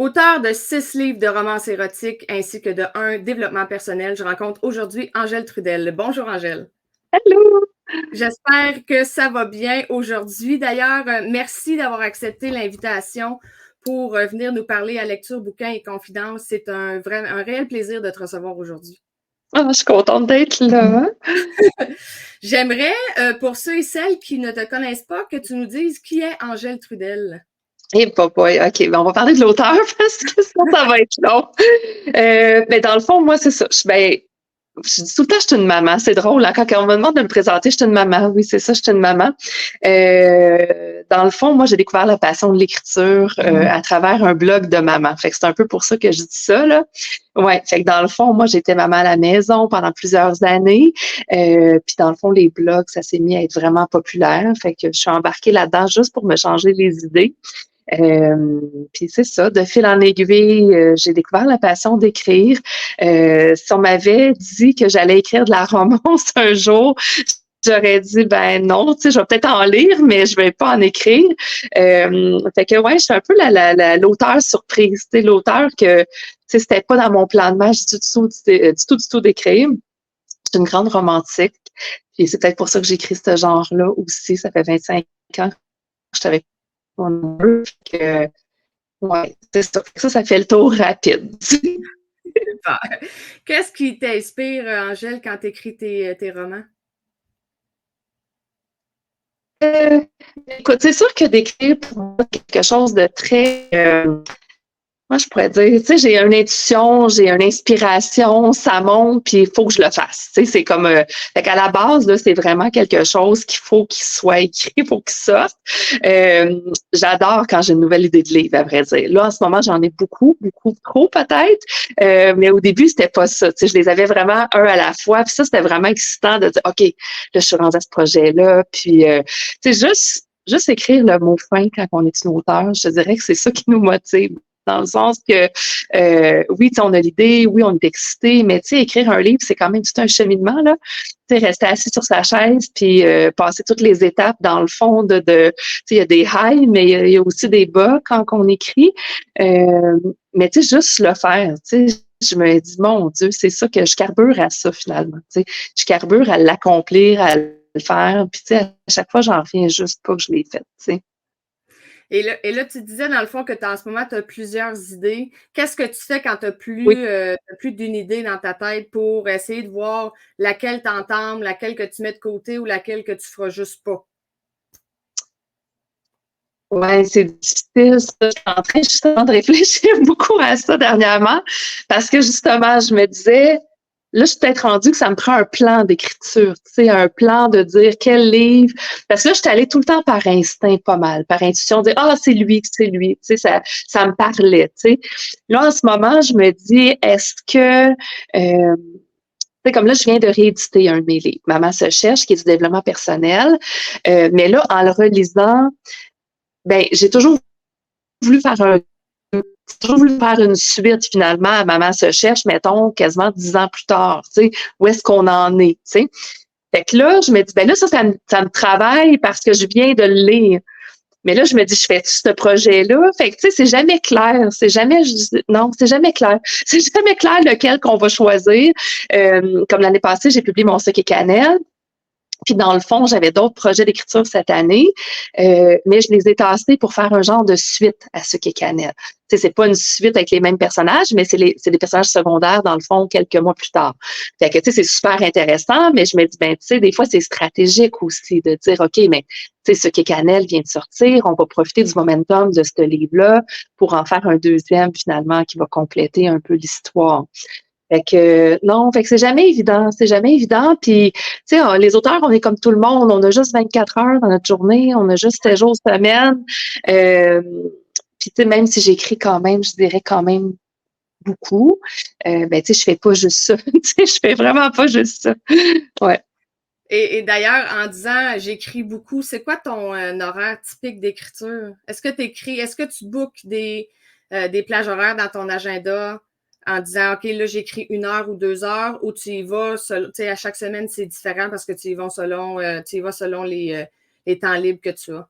Auteur de 6 livres de romances érotiques ainsi que de un développement personnel, je rencontre aujourd'hui Angèle Trudel. Bonjour Angèle. Allô! J'espère que ça va bien aujourd'hui. D'ailleurs, merci d'avoir accepté l'invitation pour venir nous parler à Lecture, Bouquins et Confidences. C'est un réel plaisir de te recevoir aujourd'hui. Ah, je suis contente d'être là. J'aimerais, pour ceux et celles qui ne te connaissent pas, que tu nous dises qui est Angèle Trudel. Eh, boy, OK, ben on va parler de l'auteur parce que sinon ça va être long. Mais dans le fond, moi, c'est ça. Je dis tout le temps, je suis une maman. C'est drôle, hein, quand on me demande de me présenter, je suis une maman. Oui, c'est ça, je suis une maman. Dans le fond, moi, j'ai découvert la passion de l'écriture à travers un blog de maman. Fait que c'est un peu pour ça que je dis ça, là. Ouais, fait que dans le fond, moi, j'étais maman à la maison pendant plusieurs années. Puis dans le fond, les blogs, ça s'est mis à être vraiment populaire. Fait que je suis embarquée là-dedans juste pour me changer les idées. Puis c'est ça, de fil en aiguille, j'ai découvert la passion d'écrire. Si on m'avait dit que j'allais écrire de la romance un jour, j'aurais dit ben non, tu sais, je vais peut-être en lire, mais je vais pas en écrire. Fait que ouais, je suis un peu l'auteur surprise, tu sais, l'auteur que tu sais, c'était pas dans mon plan de match du tout d'écrire. Je suis une grande romantique. Puis c'est peut-être pour ça que j'écris ce genre-là aussi. Ça fait 25 ans que je t'avais que, ouais, c'est ça. Ça fait le tour rapide. Qu'est-ce qui t'inspire, Angèle, quand tu écris tes romans? Euh, Écoute, c'est sûr que d'écrire pour moi, quelque chose de très moi, je pourrais dire, tu sais, j'ai une intuition, j'ai une inspiration, ça monte, puis il faut que je le fasse. Tu sais, c'est comme, fait qu'à la base, là, c'est vraiment quelque chose qu'il faut qu'il soit écrit, il faut qu'il sorte. J'adore quand j'ai une nouvelle idée de livre, à vrai dire. Là, en ce moment, j'en ai beaucoup, beaucoup trop peut-être, mais au début, c'était pas ça. Tu sais, je les avais vraiment un à la fois, puis ça, c'était vraiment excitant de dire, OK, là, je suis rendue à ce projet-là, puis, tu sais, juste écrire le mot fin quand on est une auteure, je te dirais que c'est ça qui nous motive dans le sens que oui, on a l'idée, oui, on est excité, mais écrire un livre, c'est quand même tout un cheminement, là. Rester assis sur sa chaise, puis passer toutes les étapes dans le fond il y a des highs, mais il y a aussi des bas quand on écrit. Mais juste le faire, je me dis, mon Dieu, c'est ça que je carbure à ça finalement. Je carbure à l'accomplir, à le faire, puis à chaque fois, j'en reviens juste pas que je l'ai fait, t'sais. Et là, tu disais dans le fond que en ce moment, tu as plusieurs idées. Qu'est-ce que tu fais quand tu n'as Oui. plus d'une idée dans ta tête pour essayer de voir laquelle t'entame, laquelle que tu mets de côté ou laquelle que tu feras juste pas? Ouais, c'est difficile, ça. Je suis en train justement de réfléchir beaucoup à ça dernièrement parce que justement, je me disais, là, je suis peut-être rendue que ça me prend un plan d'écriture, un plan de dire quel livre. Parce que là, je suis allée tout le temps par instinct pas mal, par intuition, dire, ah, c'est lui, ça me parlait, tu sais. Là, en ce moment, je me dis, est-ce que, comme là, je viens de rééditer un de mes livres, Maman se cherche, qui est du développement personnel. Mais là, en le relisant, ben, j'ai toujours voulu faire une suite finalement à Maman se cherche, mettons, quasiment 10 ans plus tard, tu sais, où est-ce qu'on en est, tu sais. Fait que là, je me dis, ben là, ça me travaille parce que je viens de le lire. Mais là, je me dis, je fais ce projet-là. Fait que, tu sais, c'est jamais clair. Non, c'est jamais clair. C'est jamais clair lequel qu'on va choisir. Comme l'année passée, j'ai publié mon Sucre et Cannelle. Puis dans le fond, j'avais d'autres projets d'écriture cette année, mais je les ai tassés pour faire un genre de suite à ce qu'est Cannelle. Tu sais, c'est pas une suite avec les mêmes personnages, mais c'est des personnages secondaires dans le fond quelques mois plus tard. Fait que tu sais, c'est super intéressant, mais je me dis ben tu sais, des fois c'est stratégique aussi de dire ok, mais tu sais, ce qu'est Cannelle vient de sortir, on va profiter du momentum de ce livre-là pour en faire un deuxième finalement qui va compléter un peu l'histoire. Fait que non, fait que c'est jamais évident, c'est jamais évident. Puis, tu sais, les auteurs, on est comme tout le monde, on a juste 24 heures dans notre journée, on a juste 7 jours semaine. Puis, tu sais, même si j'écris quand même, je dirais quand même beaucoup, ben, tu sais, je fais pas juste ça. Tu sais, je fais vraiment pas juste ça. Ouais. Et d'ailleurs, en disant j'écris beaucoup, c'est quoi ton horaire typique d'écriture? Est-ce que tu bookes des plages horaires dans ton agenda en disant OK, là, j'écris 1 heure ou 2 heures, ou tu y vas, tu sais, à chaque semaine, c'est différent parce que tu y vas selon les temps libres que tu as?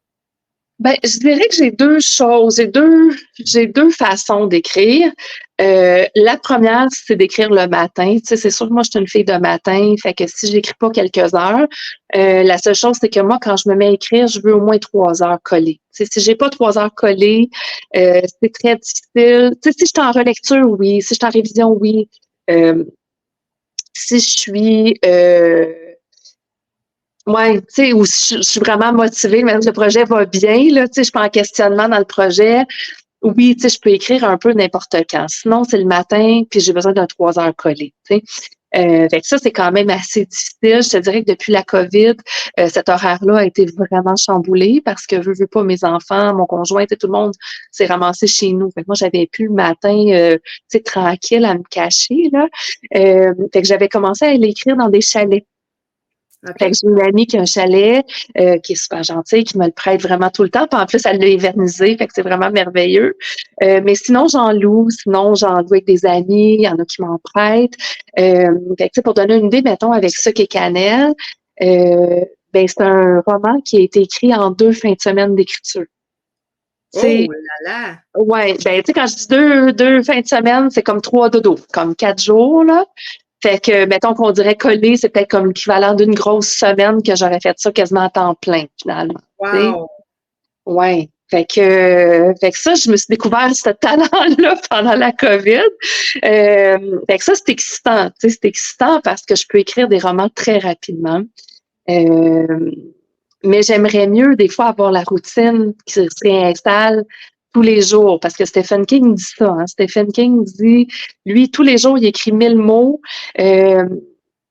Ben, je dirais que j'ai deux choses, j'ai deux façons d'écrire. La première, c'est d'écrire le matin. Tu sais, c'est sûr que moi, je suis une fille de matin, fait que si j'écris pas quelques heures, la seule chose, c'est que moi, quand je me mets à écrire, je veux au moins 3 heures collées. Tu sais, si j'ai pas 3 heures collées, c'est très difficile. Tu sais, si je suis en relecture, oui. Si je suis en révision, oui. Euh, si je suis ouais, tu sais, ou si je suis vraiment motivée, même si le projet va bien, là, tu sais, je suis pas en questionnement dans le projet. Oui, tu sais, je peux écrire un peu n'importe quand. Sinon, c'est le matin, puis j'ai besoin d'un 3 heures collé, tu sais. Fait que ça, c'est quand même assez difficile. Je te dirais que depuis la COVID, cet horaire-là a été vraiment chamboulé parce que veux pas mes enfants, mon conjoint, tout le monde s'est ramassé chez nous. Fait que moi, j'avais plus le matin, tu sais, tranquille à me cacher, là. Fait que j'avais commencé à l'écrire dans des chalets. Fait que OK? j'ai une amie qui a un chalet, qui est super gentille, qui me le prête vraiment tout le temps. Puis en plus, elle l'a évernisé, fait que c'est vraiment merveilleux. Mais sinon, sinon j'en loue avec des amis, il y en a qui m'en prêtent. Fait que, pour donner une idée, mettons, avec Sucre et Cannelle, ben, c'est un roman qui a été écrit en 2 fins de semaine d'écriture. Oh Tu là là! ouais, ben, tu sais, quand je dis deux fins de semaine, c'est comme 3 dodos, comme 4 jours, là. Fait que, mettons qu'on dirait coller, c'est peut-être comme l'équivalent d'une grosse semaine que j'aurais fait ça quasiment à temps plein, finalement. Tu sais? Wow! Ouais. Fait que ça, je me suis découvert ce talent-là pendant la COVID. Fait que ça, c'est excitant. Tu sais, c'est excitant parce que je peux écrire des romans très rapidement. Euh, mais j'aimerais mieux, des fois, avoir la routine qui se réinstalle tous les jours. Parce que Stephen King dit ça. Hein. Stephen King dit, lui, tous les jours, il écrit 1000 mots. Euh,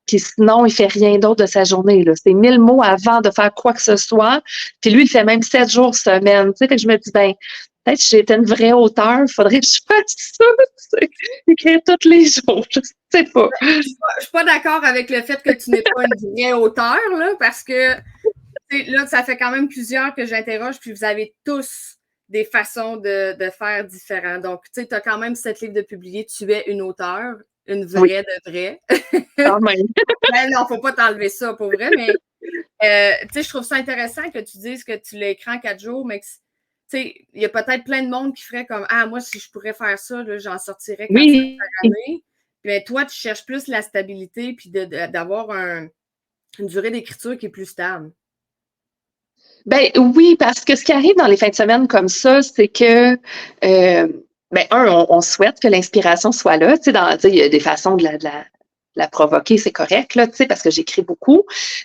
Puis sinon, il fait rien d'autre de sa journée. Là. C'est 1000 mots avant de faire quoi que ce soit. Puis lui, il fait même 7 jours semaine. Tu sais, fait que je me dis, ben, peut-être que j'étais une vraie auteure, il faudrait que je fasse ça, tu sais, écrire tous les jours. Je sais pas. Je suis pas d'accord avec le fait que tu n'es pas une vraie auteure, là, parce que là, ça fait quand même plusieurs que j'interroge, puis vous avez tous des façons de faire différentes. Donc, tu sais, tu as quand même 7 livres de publiés, tu es une auteure, une Oui, vraie de vraie. quand même. Ben non, faut pas t'enlever ça pour vrai, mais tu sais, je trouve ça intéressant que tu dises que tu l'as écrit en 4 jours, mais que, tu sais, il y a peut-être plein de monde qui ferait comme ah, moi, si je pourrais faire ça, là, j'en sortirais 4-5 Oui. par année. Mais toi, tu cherches plus la stabilité puis d'avoir une durée d'écriture qui est plus stable. Ben oui, parce que ce qui arrive dans les fins de semaine comme ça, c'est que ben on souhaite que l'inspiration soit là. Tu sais, il y a des façons de la provoquer, c'est correct, là, tu sais, parce que j'écris beaucoup.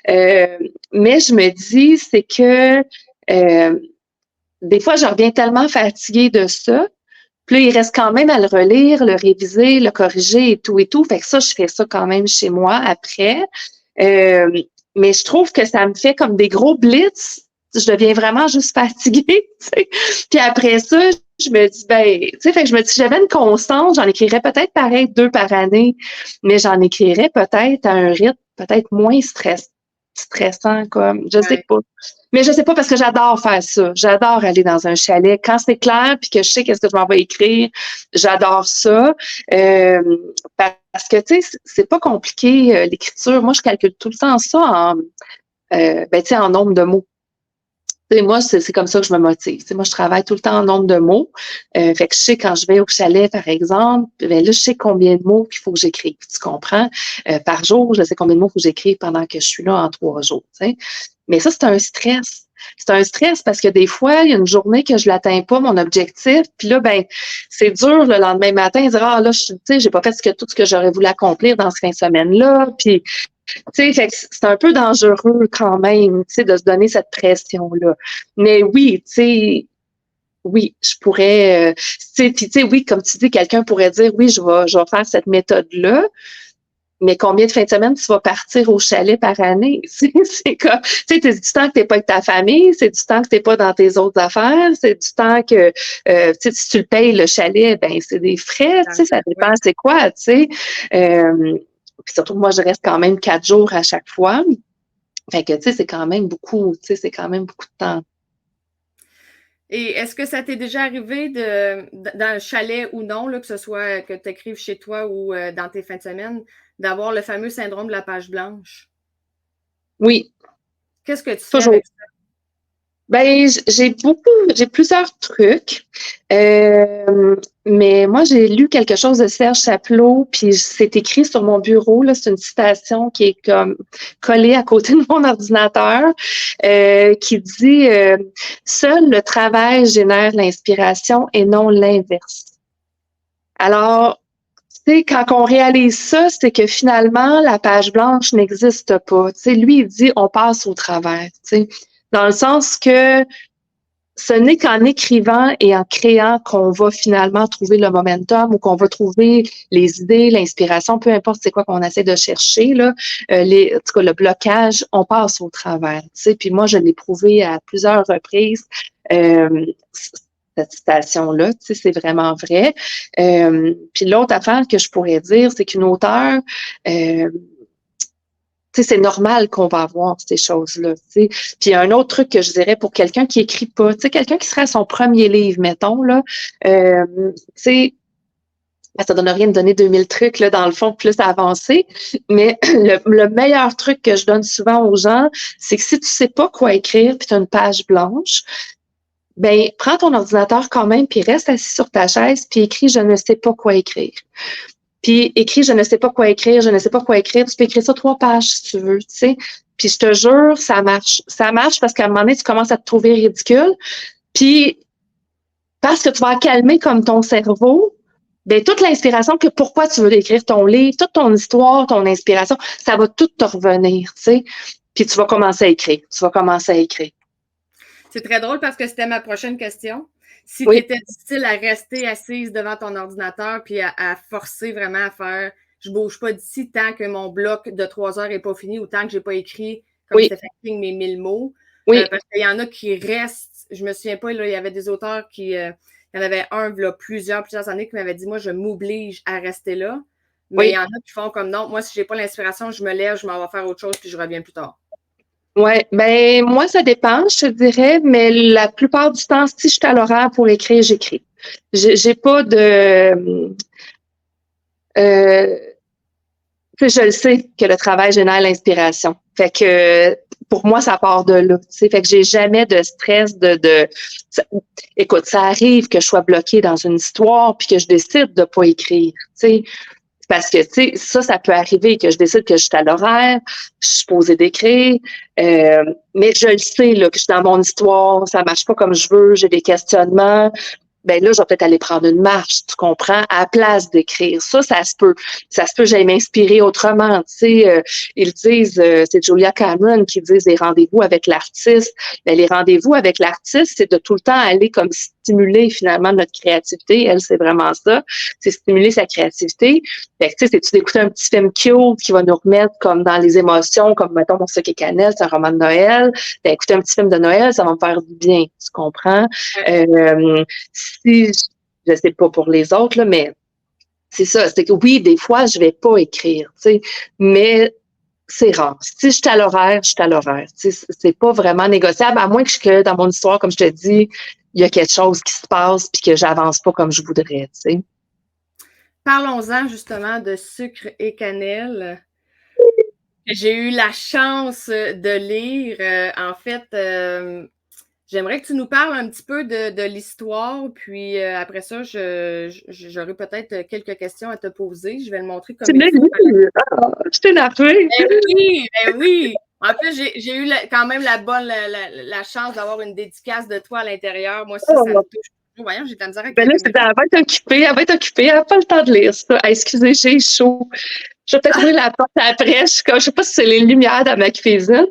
Mais je me dis, c'est que des fois, je reviens tellement fatiguée de ça. Puis là, il reste quand même à le relire, le réviser, le corriger et tout et tout. Fait que ça, je fais ça quand même chez moi après. Euh, mais je trouve que ça me fait comme des gros blitz. Je deviens vraiment juste fatiguée. Tu sais. Puis après ça, je me dis, ben, tu sais, fait que je me dis, si j'avais une constante, j'en écrirais peut-être pareil 2 par année, mais j'en écrirais peut-être à un rythme peut-être moins stressant, comme, je sais Ouais. pas. Mais je sais pas parce que j'adore faire ça. J'adore aller dans un chalet. Quand c'est clair puis que je sais qu'est-ce que je m'en vais écrire, j'adore ça. Parce que, tu sais, c'est pas compliqué, l'écriture. Moi, je calcule tout le temps ça ben, tu sais, en nombre de mots. Tu sais, moi, c'est comme ça que je me motive. Tu sais, moi, je travaille tout le temps en nombre de mots. Fait que je sais quand je vais au chalet, par exemple, ben là, je sais combien de mots qu'il faut que j'écrive. Tu comprends? Par jour, je sais combien de mots il faut que j'écrive pendant que je suis là en 3 jours. Tu sais. Mais ça, c'est un stress. C'est un stress parce que des fois, il y a une journée que je l'atteins pas, mon objectif. Puis là, ben, c'est dur le lendemain matin de dire, ah là, tu sais, j'ai pas fait tout ce que j'aurais voulu accomplir dans ces fin de semaine-là. Puis tu sais, fait que c'est un peu dangereux quand même, tu sais, de se donner cette pression-là. Mais oui, tu sais, oui, je pourrais, tu sais, oui, comme tu dis, quelqu'un pourrait dire, oui, je vais faire cette méthode-là, mais combien de fins de semaine tu vas partir au chalet par année? C'est comme, tu sais, c'est du temps que t'es pas avec ta famille, c'est du temps que t'es pas dans tes autres affaires, c'est du temps que, tu sais, si tu le payes, le chalet, ben, c'est des frais, tu sais, ça Oui. dépend c'est quoi, tu sais. Puis surtout, moi, je reste quand même 4 jours à chaque fois. Fait que, tu sais, c'est quand même beaucoup, tu sais, c'est quand même beaucoup de temps. Et est-ce que ça t'est déjà arrivé dans le chalet ou non, là, que ce soit que tu écrives chez toi ou dans tes fins de semaine, d'avoir le fameux syndrome de la page blanche? Oui, Qu'est-ce que tu fais toujours. avec ça? Ben, j'ai plusieurs trucs. Mais moi, j'ai lu quelque chose de Serge Chapelot, puis c'est écrit sur mon bureau, là. C'est une citation qui est comme collée à côté de mon ordinateur, qui dit seul le travail génère l'inspiration et non l'inverse. Alors, tu sais, quand on réalise ça, c'est que finalement, la page blanche n'existe pas. Tu sais, lui, il dit on passe au travers, tu sais, dans le sens que ce n'est qu'en écrivant et en créant qu'on va finalement trouver le momentum ou qu'on va trouver les idées, l'inspiration, peu importe c'est quoi qu'on essaie de chercher, là, en tout cas, le blocage, on passe au travers. Tu sais, puis moi, je l'ai prouvé à plusieurs reprises. Cette citation-là, tu sais, c'est vraiment vrai. Puis l'autre affaire que je pourrais dire, c'est qu'une auteure, tu sais, c'est normal qu'on va avoir ces choses-là, tu sais. Puis un autre truc que je dirais pour quelqu'un qui écrit pas, tu sais, quelqu'un qui serait à son premier livre, mettons, là, tu sais, ça donne rien de donner 2000 trucs, là, dans le fond, plus avancé. Mais le meilleur truc que je donne souvent aux gens, c'est que si tu sais pas quoi écrire puis tu as une page blanche, ben, prends ton ordinateur quand même puis reste assis sur ta chaise puis écris « Je ne sais pas quoi écrire ». Puis écris « Je ne sais pas quoi écrire, je ne sais pas quoi écrire ». Tu peux écrire ça 3 pages si tu veux, tu sais. Puis je te jure, ça marche. Ça marche parce qu'à un moment donné, tu commences à te trouver ridicule. Puis parce que tu vas calmer comme ton cerveau, ben toute l'inspiration que pourquoi tu veux écrire ton livre, toute ton histoire, ton inspiration, ça va tout te revenir, tu sais. Puis tu vas commencer à écrire. Tu vas commencer à écrire. C'est très drôle parce que c'était ma prochaine question. Si Oui. tu étais difficile à rester assise devant ton ordinateur puis à forcer vraiment à faire je bouge pas d'ici tant que mon bloc de 3 heures n'est pas fini ou tant que j'ai pas écrit comme Stephen King mes 1000 mots. Oui. Parce qu'il y en a qui restent. Je me souviens pas, là, il y avait des auteurs qui. Il y en avait un, là, plusieurs années, qui m'avait dit moi, je m'oblige à rester là. Mais il y en a qui font comme non, moi, si j'ai pas l'inspiration, je me lève, je m'en vais faire autre chose puis je reviens plus tard. Ouais, ben moi ça dépend, je te dirais, mais la plupart du temps, si je suis à l'horaire pour écrire, j'écris. J'ai pas de je le sais que le travail génère l'inspiration. Fait que pour moi, ça part de là. T'sais. Fait que j'ai jamais de stress écoute, ça arrive que je sois bloquée dans une histoire puis que je décide de pas écrire. T'sais. Parce que, tu sais, ça peut arriver que je décide que je suis à l'horaire, je suis supposée d'écrire, mais je le sais, là, que je suis dans mon histoire, ça marche pas comme je veux, j'ai des questionnements. Ben là, je vais peut-être aller prendre une marche, tu comprends, à la place d'écrire. Ça se peut. Ça se peut, j'aille m'inspirer autrement. Tu sais, ils disent, c'est Julia Cameron qui dit les rendez-vous avec l'artiste. Ben, les rendez-vous avec l'artiste, c'est de tout le temps aller comme stimuler finalement notre créativité. Elle, c'est vraiment ça. C'est stimuler sa créativité. Fait que, tu sais, c'est-tu d'écouter un petit film cute qui va nous remettre comme dans les émotions, comme, mettons, Mon Sucre et Cannelle, c'est un roman de Noël. Ben, écouter un petit film de Noël, ça va me faire du bien. Tu comprends? Si, je sais pas pour les autres, là, mais c'est ça. C'est que oui, des fois, je vais pas écrire, tu sais, mais c'est rare. Si je suis à l'horaire, je suis à l'horaire. Tu sais, c'est pas vraiment négociable, à moins que dans mon histoire, comme je te dis, il y a quelque chose qui se passe puis que j'avance pas comme je voudrais, tu sais. Parlons-en justement de Sucre et Cannelle. J'ai eu la chance de lire. En fait, j'aimerais que tu nous parles un petit peu de l'histoire, puis après ça, j'aurai peut-être quelques questions à te poser. Je vais le montrer comme il faut. Je t'ai énervée. Ben oui. En plus, j'ai eu quand même la chance d'avoir une dédicace de toi à l'intérieur. Moi, ça me touche. Voyons, j'ai de la misère avec ben là, elle va être occupée, elle n'a pas le temps de lire ça. Excusez, j'ai chaud. Je vais peut-être ouvrir la porte après. Je sais pas si c'est les lumières dans ma cuisine.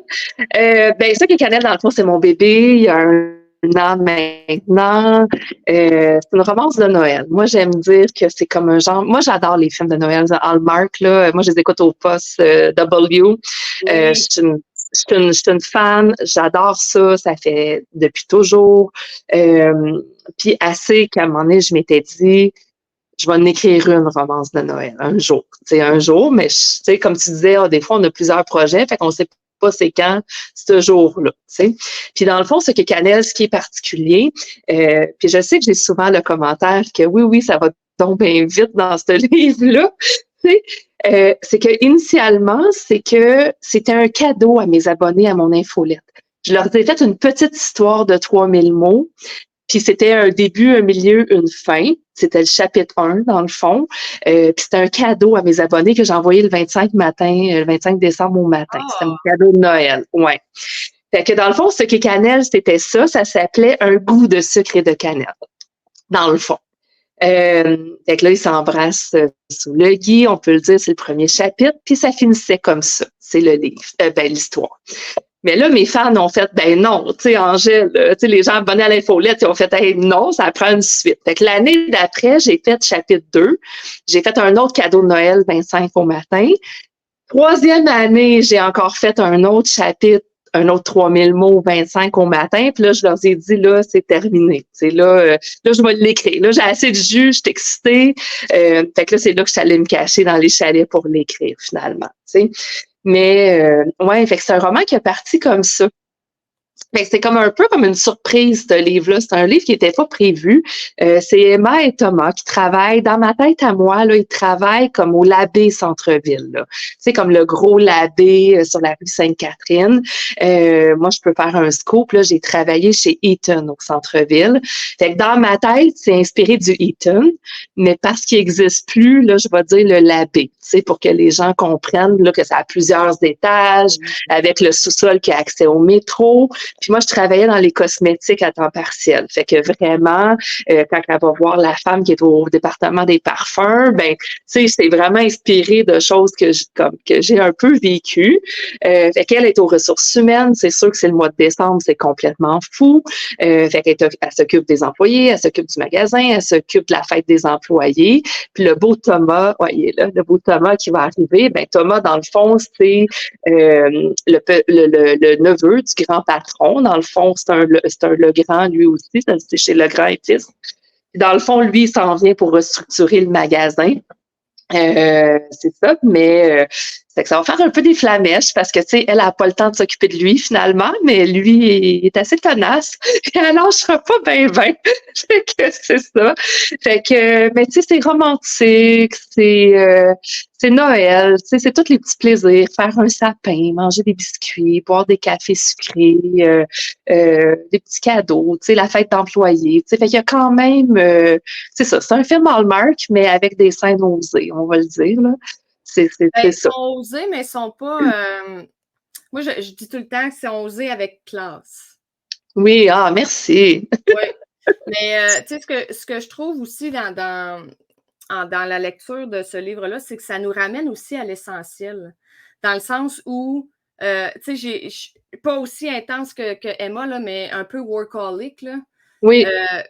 Ben, ça, qui est Cannelle, dans le fond, c'est mon bébé. Il y a un an maintenant. C'est une romance de Noël. Moi, j'aime dire que c'est comme un genre. Moi, j'adore les films de Noël, Hallmark, là. Moi, je les écoute au poste W. Oui. Je suis une fan. J'adore ça. Ça fait depuis toujours. Puis assez qu'à un moment donné, je m'étais dit, je vais en écrire une romance de Noël un jour. Tu sais, un jour, mais tu sais, comme tu disais, des fois, on a plusieurs projets, fait qu'on sait pas c'est quand ce jour-là. Tu sais. Puis dans le fond, ce que Cannelle, ce qui est particulier, puis je sais que j'ai souvent le commentaire que oui, ça va tomber vite dans ce livre-là. Tu sais, c'est que initialement, c'est que c'était un cadeau à mes abonnés à mon infolette. Je leur ai fait une petite histoire de 3000 mots. Puis c'était un début, un milieu, une fin. C'était le chapitre 1, dans le fond. Puis c'était un cadeau à mes abonnés que j'ai envoyé le 25 matin, le 25 décembre au matin. C'était mon Ah! cadeau de Noël. Ouais. Fait que dans le fond, ce qui est cannelle, c'était ça. Ça s'appelait un goût de sucre et de cannelle. Dans le fond. Fait que là, ils s'embrassent sous le gui, on peut le dire, c'est le premier chapitre, puis ça finissait comme ça. C'est le livre, l'histoire. Mais là, mes fans ont fait, ben non, tu sais, Angèle, tu sais, les gens abonnés à l'infolette, ils ont fait, hey, non, ça prend une suite. Fait que l'année d'après, j'ai fait chapitre 2. J'ai fait un autre cadeau de Noël, 25 au matin. Troisième année, j'ai encore fait un autre chapitre, un autre 3000 mots, 25 au matin. Puis là, je leur ai dit, là, c'est terminé. C'est là, là, je vais l'écrire. Là, j'ai assez de jus, je suis excitée. Fait que là, c'est là que je suis allée me cacher dans les chalets pour l'écrire, finalement, tu sais. Mais ouais, fait que c'est un roman qui est parti comme ça. Fait que c'est comme un peu comme une surprise, ce livre-là. C'est un livre qui n'était pas prévu. C'est Emma et Thomas qui travaillent, dans ma tête à moi, là, ils travaillent comme au Labé Centre-Ville. Tu sais, comme le gros Labé sur la rue Sainte-Catherine. Moi, je peux faire un scoop. Là, j'ai travaillé chez Eaton au centre-ville. Fait que dans ma tête, c'est inspiré du Eaton, mais parce qu'il n'existe plus, là, je vais dire le Labé, tu sais, pour que les gens comprennent là, que ça a plusieurs étages, avec le sous-sol qui a accès au métro. Puis moi, je travaillais dans les cosmétiques à temps partiel. Fait que vraiment, quand elle va voir la femme qui est au département des parfums, ben, tu sais, c'est vraiment inspiré de choses que j'ai un peu vécues. Fait qu'elle est aux ressources humaines. C'est sûr que c'est le mois de décembre, c'est complètement fou. Fait qu'elle s'occupe des employés, elle s'occupe du magasin, elle s'occupe de la fête des employés. Puis le beau Thomas, ouais, il est là, le beau Thomas qui va arriver. Ben Thomas, dans le fond, c'est le neveu du grand patron. Dans le fond, c'est un Legrand, lui aussi. C'est chez Legrand et Fils. Dans le fond, lui, il s'en vient pour restructurer le magasin. C'est ça, mais c'est que ça va faire un peu des flamèches parce que, tu sais, elle n'a pas le temps de s'occuper de lui finalement, mais lui, il est assez tenace et elle lâchera pas ben. Fait que c'est ça. Fait que, mais tu sais, c'est romantique, c'est Noël, tu sais, c'est tous les petits plaisirs, faire un sapin, manger des biscuits, boire des cafés sucrés, des petits cadeaux, tu sais, la fête d'employés, tu sais, fait qu'il y a quand même, c'est ça, c'est un film Hallmark, mais avec des scènes osées, on va le dire, là. C'est Ils ça. sont osés, mais ils sont pas. Moi, je dis tout le temps que c'est osé avec classe. Oui, ah, merci. Oui. Mais tu sais, ce que je trouve aussi dans la lecture de ce livre-là, c'est que ça nous ramène aussi à l'essentiel. Dans le sens où, tu sais, je suis pas aussi intense que Emma, là, mais un peu workaholic, là. Oui,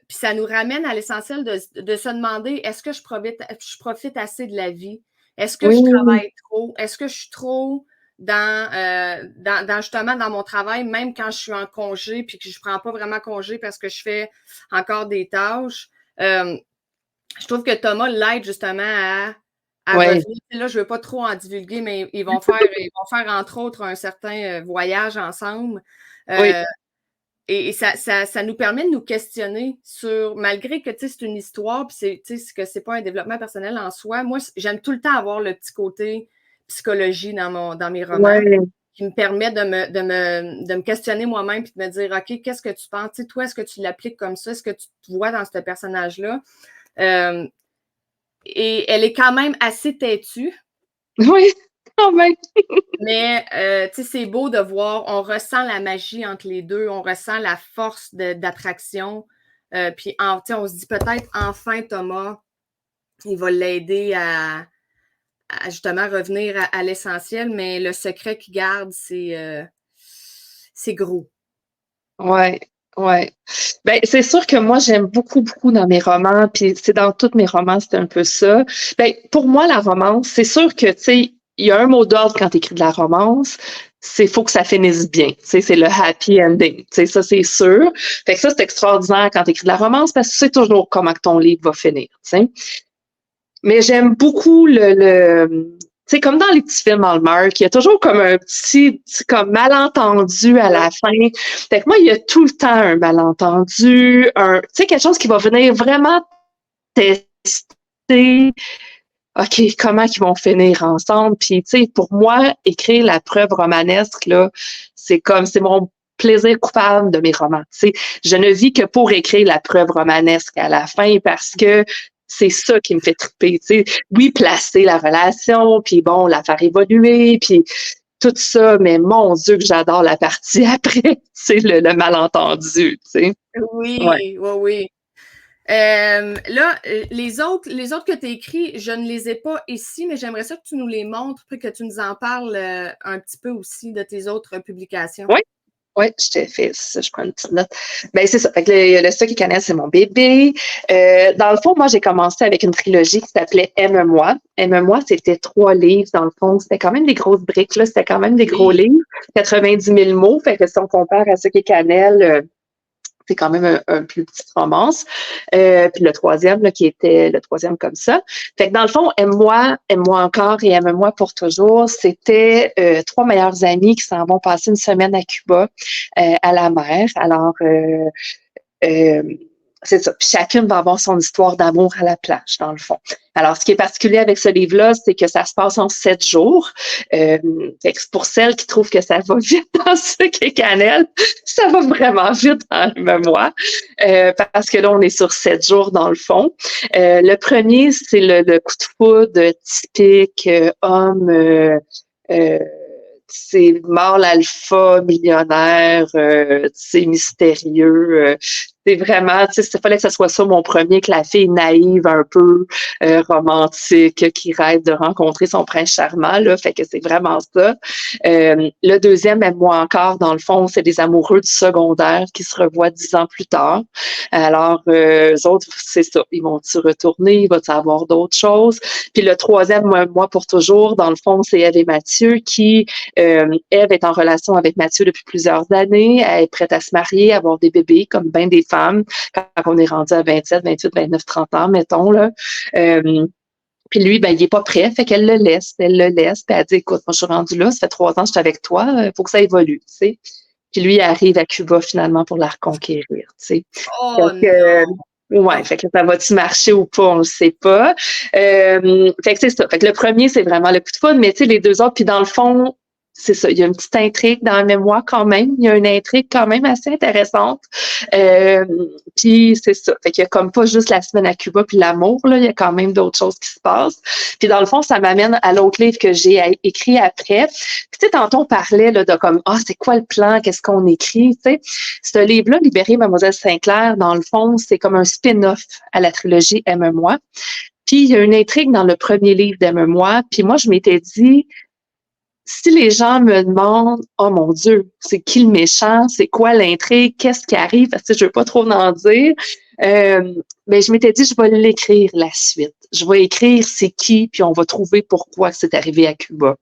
Puis ça nous ramène à l'essentiel de se demander, est-ce que je profite assez de la vie? Est-ce que je oui, travaille trop? Est-ce que je suis trop justement dans mon travail, même quand je suis en congé, puis que je prends pas vraiment congé parce que je fais encore des tâches? Je trouve que Thomas l'aide justement à oui, revenir. Là, je veux pas trop en divulguer, mais ils vont faire entre autres un certain voyage ensemble. oui, Euh, et ça nous permet de nous questionner sur, malgré que c'est une histoire, puis que c'est pas un développement personnel en soi, moi, j'aime tout le temps avoir le petit côté psychologie dans mes romans oui. qui me permet de me questionner moi-même puis de me dire, OK, qu'est-ce que tu penses? Toi, est-ce que tu l'appliques comme ça? Est-ce que tu te vois dans ce personnage-là? Et elle est quand même assez têtue. Oui, quand même. Mais c'est beau de voir, on ressent la magie entre les deux, on ressent la force d'attraction. Puis on se dit peut-être enfin Thomas, il va l'aider à justement revenir à l'essentiel, mais le secret qu'il garde, c'est gros. Ouais, ouais. Ben, c'est sûr que moi, j'aime beaucoup dans mes romans, puis c'est dans tous mes romans, c'est un peu ça. Ben, pour moi, la romance, c'est sûr que, tu sais, il y a un mot d'ordre quand tu écris de la romance, c'est faut que ça finisse bien. Tu sais, c'est le happy ending. Tu sais, ça, c'est sûr. Fait que ça, c'est extraordinaire quand tu écris de la romance parce que tu sais toujours comment que ton livre va finir, tu sais. Mais j'aime beaucoup tu sais, comme dans les petits films Hallmark, il y a toujours comme un petit comme malentendu à la fin. Fait que moi, il y a tout le temps un malentendu, tu sais, quelque chose qui va venir vraiment tester, OK, comment ils vont finir ensemble. Puis, tu sais, pour moi, écrire la preuve romanesque, là, c'est plaisir coupable de mes romans. Tu sais, je ne vis que pour écrire la preuve romanesque à la fin parce que c'est ça qui me fait triper. Tu sais, oui, placer la relation, puis bon, la faire évoluer, puis tout ça, mais mon Dieu que j'adore la partie après, c'est le malentendu, tu sais. Ouais. Oui, oui, oui. Là, les autres que tu as écrits, je ne les ai pas ici, mais j'aimerais ça que tu nous les montres, puis que tu nous en parles un petit peu aussi de tes autres publications. Oui, oui, je t'ai fait ça, je prends une petite note. Ben, c'est ça. Fait que le stock et cannelle, c'est mon bébé. Dans le fond, moi, j'ai commencé avec une trilogie qui s'appelait Aime-moi. Aime-moi, c'était 3 livres, dans le fond. C'était quand même des grosses briques, là. C'était quand même des gros livres. 90 000 mots. Fait que si on compare à stock et cannelle, c'est quand même un plus petit romance. Puis le troisième, là, qui était le troisième comme ça. Fait que dans le fond, Aime-moi encore et Aime-moi pour toujours, c'était 3 meilleurs amis qui s'en vont passer une semaine à Cuba, à la mer. Alors, euh, c'est ça. Puis chacune va avoir son histoire d'amour à la plage, dans le fond. Alors, ce qui est particulier avec ce livre-là, c'est que ça se passe en 7 jours. Fait que pour celles qui trouvent que ça va vite dans Sucre et Cannelle, ça va vraiment vite dans le mémoire. Parce que là, on est sur 7 jours dans le fond. Le premier, c'est le coup de foudre typique homme... c'est mâle alpha, millionnaire, c'est mystérieux. C'est vraiment, tu sais, il fallait que ce soit ça mon premier, que la fille naïve, un peu romantique, qui rêve de rencontrer son prince charmant, là. Fait que c'est vraiment ça. Le deuxième, même moi encore, dans le fond, c'est des amoureux du secondaire qui se revoient 10 ans plus tard. Alors, eux autres, c'est ça. Ils vont-tu retourner? Il va-tu avoir d'autres choses? Puis le troisième, moi pour toujours, dans le fond, c'est Ève et Mathieu qui, Ève est en relation avec Mathieu depuis plusieurs années. Elle est prête à se marier, à avoir des bébés, comme bien des femmes, quand on est rendu à 27, 28, 29, 30 ans, mettons, là. Puis lui, ben, il est pas prêt, fait qu'elle le laisse. Elle le laisse, puis elle dit, écoute, moi, je suis rendue là, ça fait 3 ans que je suis avec toi, il faut que ça évolue, tu sais. Puis lui, il arrive à Cuba, finalement, pour la reconquérir, tu sais. Oh Donc, non! ouais, fait que ça va-tu marcher ou pas, on le sait pas. Fait que c'est ça. Fait que le premier, c'est vraiment le coup de foudre, mais tu sais, les deux autres, puis dans le fond, c'est ça, il y a une petite intrigue dans la mémoire quand même. Il y a une intrigue quand même assez intéressante. Puis c'est ça. Fait qu'il y a comme pas juste la semaine à Cuba puis l'amour, là. Il y a quand même d'autres choses qui se passent. Puis dans le fond, ça m'amène à l'autre livre que j'ai écrit après. Puis tu sais, tantôt on parlait là, de comme, c'est quoi le plan? Qu'est-ce qu'on écrit? Tu sais, ce livre-là, Libérer Mademoiselle Sinclair, dans le fond, c'est comme un spin-off à la trilogie Aime-moi. Puis il y a une intrigue dans le premier livre d'Aime-moi. Puis moi, je m'étais dit, si les gens me demandent, oh mon Dieu, c'est qui le méchant, c'est quoi l'intrigue, qu'est-ce qui arrive, parce que je veux pas trop en dire, ben je m'étais dit, je vais l'écrire la suite. Je vais écrire c'est qui, puis on va trouver pourquoi c'est arrivé à Cuba.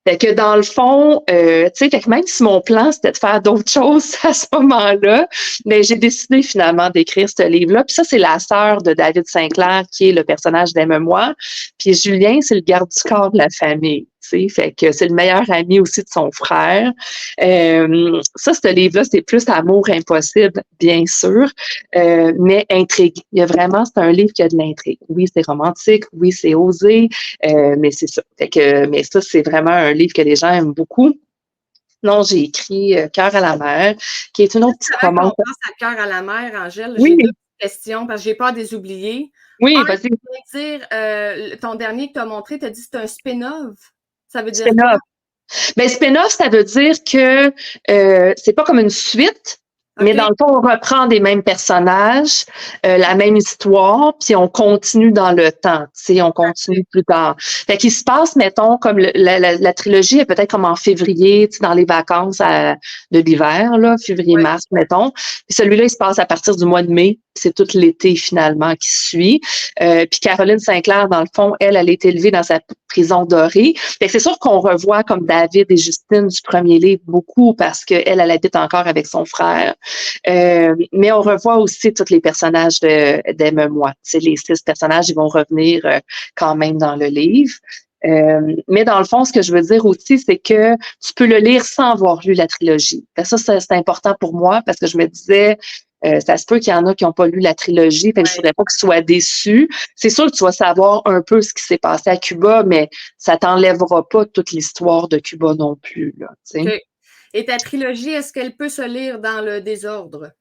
Fait que dans le fond, tu sais, fait que même si mon plan, c'était de faire d'autres choses à ce moment-là, mais j'ai décidé finalement d'écrire ce livre-là. Puis ça, c'est la sœur de David Sinclair, qui est le personnage d'Aime-moi. Puis Julien, c'est le garde du corps de la famille. Tu sais, fait que c'est le meilleur ami aussi de son frère. Ça, ce livre-là, c'est plus Amour impossible, bien sûr, mais intrigue. Il y a vraiment, c'est un livre qui a de l'intrigue. Oui, c'est romantique, oui, c'est osé, mais c'est ça. Fait que, mais ça, c'est vraiment un livre que les gens aiment beaucoup. Non, j'ai écrit Cœur à la mer, qui est une autre petite Avant romance. qu'on passe à Cœur à la mer, Angèle, Oui, j'ai 2 questions parce que j'ai peur de les oublier. oui, Un, vas-y. tu viens de dire, ton dernier que tu as montré, tu as dit que c'est un spin-off. Ça veut dire quoi? Spin-off. Ben, spin-off, ça veut dire que c'est pas comme une suite, mais OK. dans le fond, on reprend des mêmes personnages, la même histoire, puis on continue dans le temps, tu sais, on continue plus tard. Fait qu'il se passe, mettons, comme la trilogie est peut-être comme en février, tu sais, dans les vacances de l'hiver, là, Ouais. février-mars, mettons. Puis celui-là, il se passe à partir du mois de mai, puis c'est tout l'été finalement qui suit. Puis Caroline Sinclair, dans le fond, elle est élevée dans sa prison dorée. Fait que c'est sûr qu'on revoit comme David et Justine du premier livre beaucoup parce qu'elle habite encore avec son frère. Mais on revoit aussi tous les personnages d'Aime-moi. C'est les 6 personnages, ils vont revenir quand même dans le livre. Mais dans le fond, ce que je veux dire aussi, c'est que tu peux le lire sans avoir lu la trilogie. Ça, c'est important pour moi parce que je me disais, ça se peut qu'il y en a qui n'ont pas lu la trilogie, fait que je voudrais pas qu'ils soient déçus. C'est sûr que tu vas savoir un peu ce qui s'est passé à Cuba, mais ça t'enlèvera pas toute l'histoire de Cuba non plus, là, tu sais. OK. Et ta trilogie, est-ce qu'elle peut se lire dans le désordre?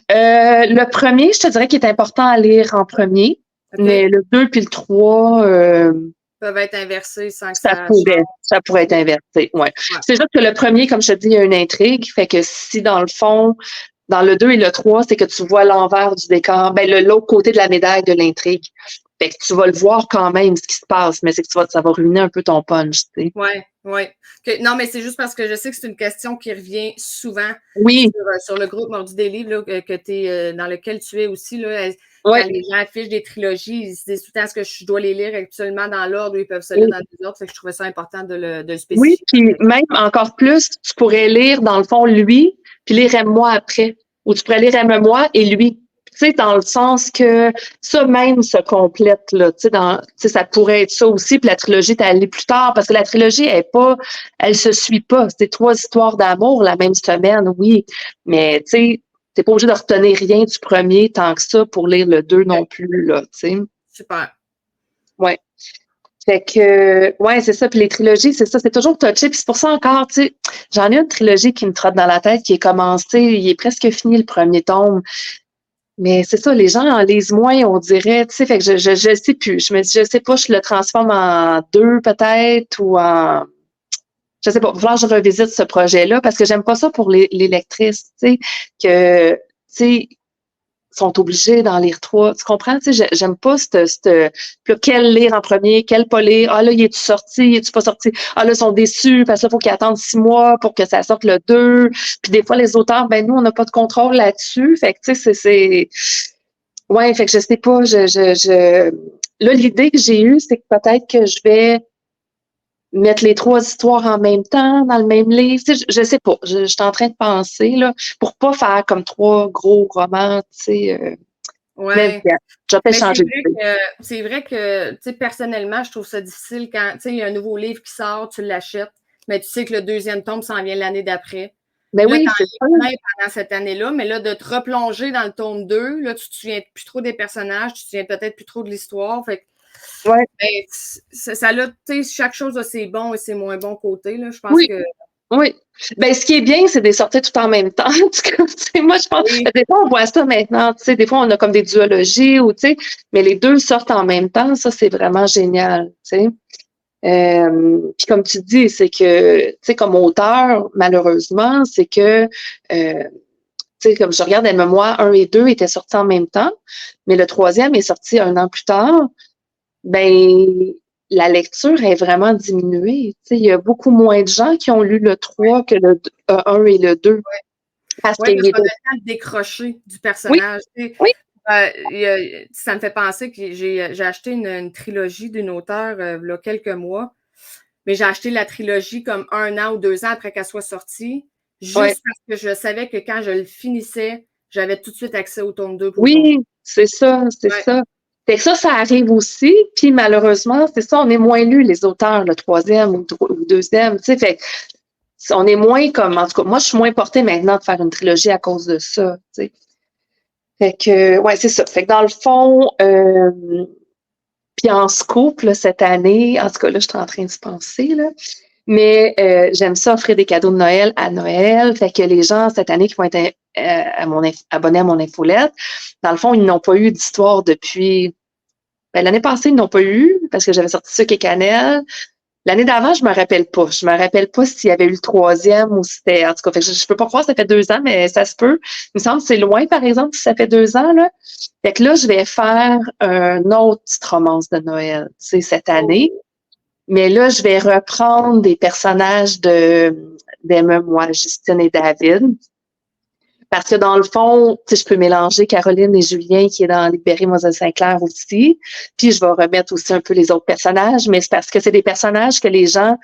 Le premier, je te dirais qu'il est important à lire en premier, mais OK? le 2 puis le 3, Peuvent être inversés sans que ça change. ça pourrait être inversé, ouais. Ouais. C'est juste que le premier, comme je te dis, il y a une intrigue, fait que si dans le fond, dans le 2 et le 3, c'est que tu vois l'envers du décor, ben l'autre côté de la médaille de l'intrigue. Fait que tu vas le voir quand même ce qui se passe, mais c'est que ça va ruiner un peu ton punch, tu sais. Ouais, ouais. Non, mais c'est juste parce que je sais que c'est une question qui revient souvent Oui, sur le groupe Mordu des livres là, que dans lequel tu es aussi. Là, ouais. quand les gens affichent des trilogies, ils se disent tout le temps est-ce que je dois les lire actuellement dans l'ordre ou ils peuvent se lire Oui. dans les ordres. Fait que je trouvais ça important de le Oui, spécifier. puis même encore plus, tu pourrais lire dans le fond lui, puis lire Aime-moi après. Ou tu pourrais lire Aime-moi et lui. Tu sais, dans le sens que ça même se complète, là. Tu sais, ça pourrait être ça aussi, puis la trilogie t'es allée plus tard, parce que la trilogie, elle se suit pas. C'est 3 histoires d'amour la même semaine, oui. Mais tu sais, t'es pas obligé de retenir rien du premier tant que ça pour lire le 2 non plus, là, tu sais. Super. Ouais. Fait que, ouais, c'est ça. Puis les trilogies, c'est ça, c'est toujours touché. Puis c'est pour ça encore, tu sais, j'en ai une trilogie qui me trotte dans la tête, qui est commencée, il est presque fini le premier tome. Mais c'est ça, les gens en lisent moins, on dirait, tu sais, fait que je sais plus. Je me dis, je sais pas, je le transforme en 2 peut-être, ou en, je sais pas, il va falloir que je revisite ce projet-là, parce que j'aime pas ça pour les lectrices, tu sais, tu sais, sont obligés d'en lire 3. Tu comprends? Tu sais, j'aime pas quel lire en premier, quel pas lire. Ah là, il est-tu sorti, il est-tu pas sorti? Ah là, ils sont déçus parce qu'il faut qu'ils attendent 6 mois pour que ça sorte le 2. Puis des fois, les auteurs, ben nous, on n'a pas de contrôle là-dessus. Fait que tu sais, ouais, fait que je sais pas, là, l'idée que j'ai eue, c'est que peut-être que je vais mettre les 3 histoires en même temps, dans le même livre. Tu sais, je sais pas. Je suis en train de penser, là, pour pas faire comme 3 gros romans, tu sais. Mais Ouais. bien, je vais peut-être Mais changer d'idée. c'est vrai que, tu sais, personnellement, je trouve ça difficile quand, tu sais, il y a un nouveau livre qui sort, tu l'achètes, mais tu sais que le deuxième tome s'en vient l'année d'après. Ben Là, oui, t'en c'est ça. lis plein pendant cette année-là, mais là, de te replonger dans le tome 2, là, tu te souviens plus trop des personnages, tu te souviens peut-être plus trop de l'histoire. Fait que, Ouais. ben, ça a, tu sais, chaque chose a ses bons et ses moins bons côtés, là. Je pense Oui, que, oui. Ben, ce qui est bien, c'est de les sortir tout en même temps. En tout cas, tu sais, moi, je pense, oui, des fois, on voit ça maintenant, tu sais, des fois, on a comme des duologies ou, tu sais, mais les deux sortent en même temps, ça, c'est vraiment génial, tu sais. Puis comme tu dis, c'est que, tu sais, comme auteur, malheureusement, c'est que, tu sais, comme je regarde les mémoires, 1 et 2 étaient sortis en même temps, mais le troisième est sorti 1 an plus tard. Ben, la lecture est vraiment diminuée. Tu sais, il y a beaucoup moins de gens qui ont lu le 3 que le 1 et le 2. Parce ouais, qu'il parce qu'on a était... le temps de décrocher du Oui, personnage. Tu sais. oui, Ça me fait penser que j'ai acheté une trilogie d'une auteure il y a quelques mois. Mais j'ai acheté la trilogie comme 1 an ou 2 ans après qu'elle soit sortie, oui. juste parce que je savais que quand je le finissais, j'avais tout de suite accès au tome 2 pour le tome Oui, c'est ça, c'est 3. Ouais, ça. Fait que ça arrive aussi. Puis malheureusement, c'est ça, on est moins lus, les auteurs, le troisième ou deuxième. Tu sais, fait que on est moins comme, en tout cas, moi, je suis moins portée maintenant de faire une trilogie à cause de ça. Tu sais. Fait que, ouais, c'est ça. Fait que dans le fond, puis en scoop, là, cette année, en tout cas, là, je suis en train de penser, là. Mais j'aime ça offrir des cadeaux de Noël à Noël. Fait que les gens, cette année, qui vont être abonnés à mon infolette, dans le fond, ils n'ont pas eu d'histoire depuis... Ben, l'année passée, ils n'ont pas eu, parce que j'avais sorti Sucre et Cannelle. L'année d'avant, je me rappelle pas. Je me rappelle pas s'il y avait eu le troisième ou si c'était... En tout cas, fait que je peux pas croire que ça fait 2 ans, mais ça se peut. Il me semble que c'est loin, par exemple, si ça fait 2 ans, là. Fait que là, je vais faire un autre petite romance de Noël, tu sais, cette année. Mais là, je vais reprendre des personnages d'Aime-moi, Justine et David. Parce que dans le fond, tu sais, je peux mélanger Caroline et Julien qui est dans Libérer Mlle Saint-Clair aussi. Puis je vais remettre aussi un peu les autres personnages, mais c'est parce que c'est des personnages que les gens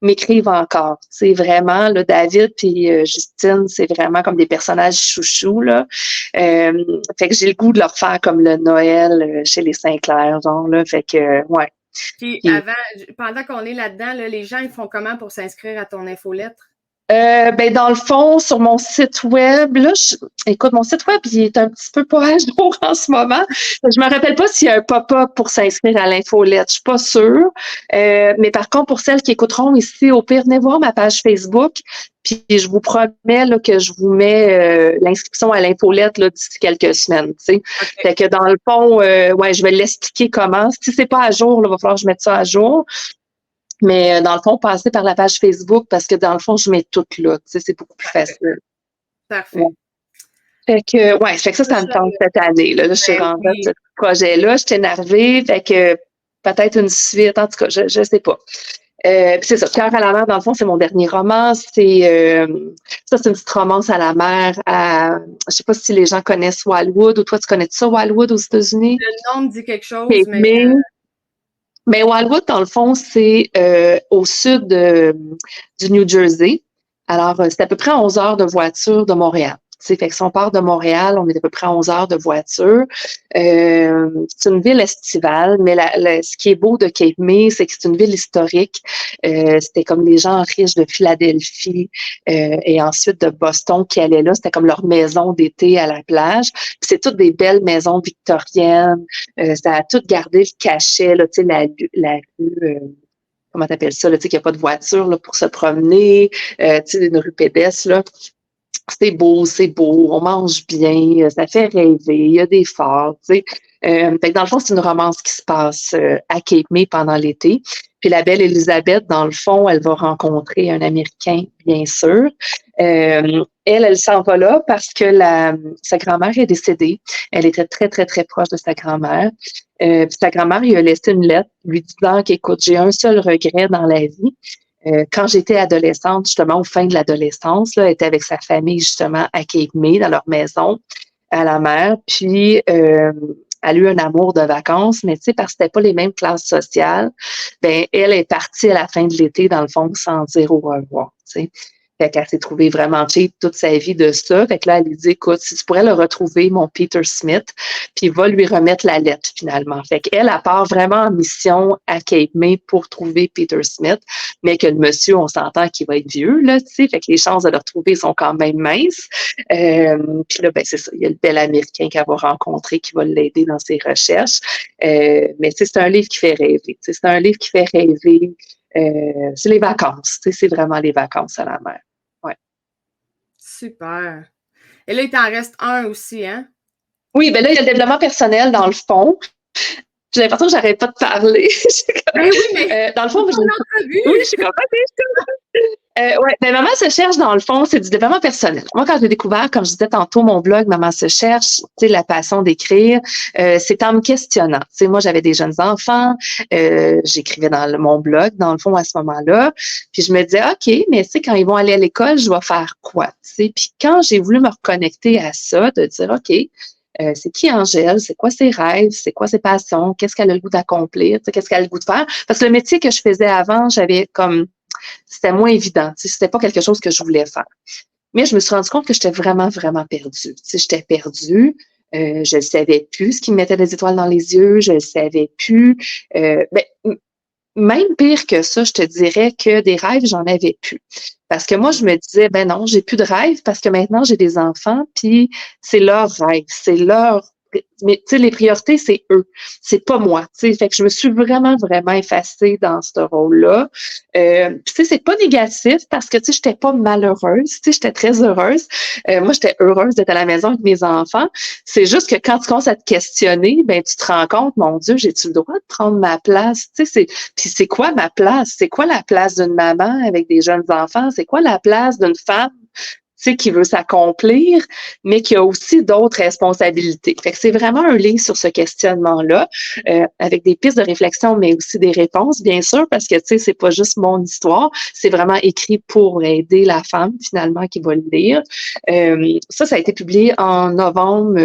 m'écrivent encore. C'est vraiment, là, David puis Justine, c'est vraiment comme des personnages chouchous, là. Fait que j'ai le goût de leur faire comme le Noël chez les Saint-Clair, genre, là. Fait que, ouais. Puis Puis, pendant qu'on est là-dedans, là, les gens, ils font comment pour s'inscrire à ton infolettre? Ben dans le fond, sur mon site web, là, écoute, mon site web, il est un petit peu pas à jour en ce moment. Je me rappelle pas s'il y a un pop-up pour s'inscrire à l'infolette. Je suis pas sûre. Mais par contre, pour celles qui écouteront ici, au pire, venez voir ma page Facebook. Puis je vous promets là, que je vous mets l'inscription à l'infolette là, d'ici quelques semaines. Tu sais. OK. Fait que dans le fond, ouais, je vais l'expliquer comment. Si c'est pas à jour, là, il va falloir que je mette ça à jour. Mais dans le fond, passer par la page Facebook parce que dans le fond, je mets tout là. Tu sais, c'est beaucoup plus facile. Parfait. Ouais. Fait que ça me tente cette année. Là, je suis rendue à ce projet-là. Je suis énervée. Fait que peut-être une suite. En tout cas, je sais pas. Puis c'est ça. Cœur à la mer, dans le fond, c'est mon dernier roman. C'est une petite romance à la mer. Je sais pas si les gens connaissent Wildwood ou toi, tu connais ça, Wildwood aux États-Unis? Le nom me dit quelque chose, Okay, mais mais Wildwood, dans le fond, c'est au sud du New Jersey. Alors, c'est à peu près 11 heures de voiture de Montréal. Fait que si on part de Montréal, on est à peu près 11 heures de voiture. C'est une ville estivale, mais ce qui est beau de Cape May, c'est que c'est une ville historique. C'était comme les gens riches de Philadelphie et ensuite de Boston qui allaient là. C'était comme leur maison d'été à la plage. Puis c'est toutes des belles maisons victoriennes. Ça a tout gardé le cachet, là, tu sais, la rue... comment t'appelles ça, là, tu sais, qu'il n'y a pas de voiture là, pour se promener, tu sais, une rue pédestre, là. C'est beau, on mange bien, ça fait rêver, il y a des forts, tu sais. Fait que dans le fond, c'est une romance qui se passe à Cape May pendant l'été. Puis la belle Elisabeth, dans le fond, elle va rencontrer un Américain, bien sûr. Elle s'en va là parce que sa grand-mère est décédée. Elle était très, très, très proche de sa grand-mère. Puis sa grand-mère lui a laissé une lettre lui disant qu'écoute, j'ai un seul regret dans la vie. Quand j'étais adolescente, justement, au fin de l'adolescence, là, elle était avec sa famille, justement, à Cape May, dans leur maison, à la mer. Puis, elle a eu un amour de vacances, mais tu sais, parce que c'était pas les mêmes classes sociales, ben elle est partie à la fin de l'été, dans le fond, sans dire au revoir, tu sais. Fait qu'elle s'est trouvée vraiment cheap toute sa vie de ça. Fait que là, elle lui dit, écoute, si tu pourrais le retrouver, mon Peter Smith, puis il va lui remettre la lettre, finalement. Fait qu'elle, elle part vraiment en mission à Cape May pour trouver Peter Smith, mais que le monsieur, on s'entend qu'il va être vieux, là, tu sais. Fait que les chances de le retrouver sont quand même minces. Puis là, ben, c'est ça. Il y a le bel Américain qu'elle va rencontrer qui va l'aider dans ses recherches. Mais tu sais, c'est un livre qui fait rêver. Tu sais, c'est un livre qui fait rêver. C'est les vacances. Tu sais, c'est vraiment les vacances à la mer. Ouais. Super. Et là, il t'en reste un aussi, hein? Oui, ben là, il y a le développement personnel dans le fond. J'ai l'impression que j'arrête pas de parler. Ben oui, mais dans le fond, oui, je suis contente. Ouais, ben Maman se cherche, dans le fond, c'est du développement personnel. Moi, quand j'ai découvert, comme je disais tantôt, mon blog Maman se cherche, tu sais, la passion d'écrire, c'est en me questionnant. Tu sais, moi, j'avais des jeunes enfants, j'écrivais dans mon blog, dans le fond, à ce moment-là, puis je me disais, OK, mais tu sais, quand ils vont aller à l'école, je vais faire quoi? Tu sais, puis quand j'ai voulu me reconnecter à ça, de dire, OK, c'est qui Angèle? C'est quoi ses rêves? C'est quoi ses passions? Qu'est-ce qu'elle a le goût d'accomplir? Tu sais, qu'est-ce qu'elle a le goût de faire? Parce que le métier que je faisais avant, c'était moins évident. Tu sais, c'était pas quelque chose que je voulais faire. Mais je me suis rendu compte que j'étais vraiment, vraiment perdue. Tu sais, j'étais perdue. Je ne savais plus ce qui me mettait des étoiles dans les yeux. Je ne savais plus. Même pire que ça, je te dirais que des rêves, j'en avais plus. Parce que moi, je me disais, ben non, j'ai plus de rêves parce que maintenant, j'ai des enfants, puis c'est leur rêve, c'est leur... Mais tu sais, les priorités, c'est eux, c'est pas moi. Tu sais, fait que je me suis vraiment, vraiment effacée dans ce rôle-là. Puis tu sais, c'est pas négatif parce que tu sais, j'étais pas malheureuse. Tu sais, j'étais très heureuse. Moi, j'étais heureuse d'être à la maison avec mes enfants. C'est juste que quand tu commences à te questionner, ben tu te rends compte, mon Dieu, j'ai-tu le droit de prendre ma place? Tu sais, puis c'est quoi ma place? C'est quoi la place d'une maman avec des jeunes enfants? C'est quoi la place d'une femme? Tu sais, qui veut s'accomplir, mais qui a aussi d'autres responsabilités. Fait que c'est vraiment un livre sur ce questionnement-là, avec des pistes de réflexion, mais aussi des réponses, bien sûr, parce que, tu sais, c'est pas juste mon histoire, c'est vraiment écrit pour aider la femme, finalement, qui va le lire. Ça a été publié en novembre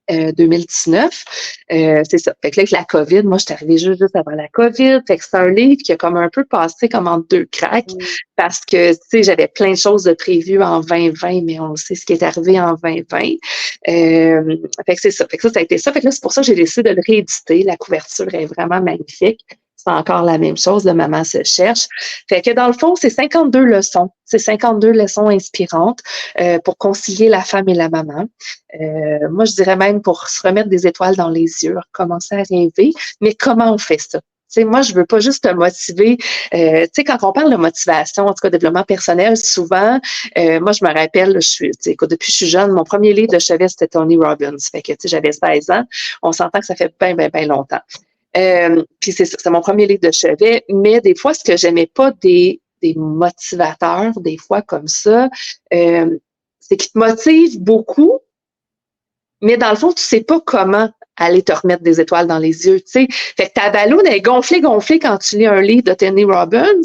2019. C'est ça. Fait que là, avec la COVID, moi, je suis arrivée juste avant la COVID. Fait que c'est un livre qui a comme un peu passé comme en deux cracks parce que, tu sais, j'avais plein de choses de prévues en 2020, mais on sait ce qui est arrivé en 2020. Fait que c'est ça. Fait que ça a été ça. Fait que là, c'est pour ça que j'ai décidé de le rééditer. La couverture est vraiment magnifique. c'est encore la même chose, le Maman se cherche. Fait que dans le fond, c'est 52 leçons. C'est 52 leçons inspirantes pour concilier la femme et la maman. Moi, je dirais même pour se remettre des étoiles dans les yeux, commencer à rêver. Mais comment on fait ça? Tu sais, moi, je veux pas juste te motiver. Tu sais, quand on parle de motivation, en tout cas, développement personnel, souvent, moi, je me rappelle, depuis que je suis jeune, mon premier livre de chevet, c'était Tony Robbins. Fait que, tu sais, j'avais 16 ans. On s'entend que ça fait bien longtemps. Puis c'est mon premier livre de chevet. Mais des fois, ce que j'aimais pas des motivateurs, des fois comme ça, c'est qu'ils te motivent beaucoup, mais dans le fond, tu sais pas comment aller te remettre des étoiles dans les yeux, tu sais. Fait que ta balloune est gonflée quand tu lis un livre de Tony Robbins.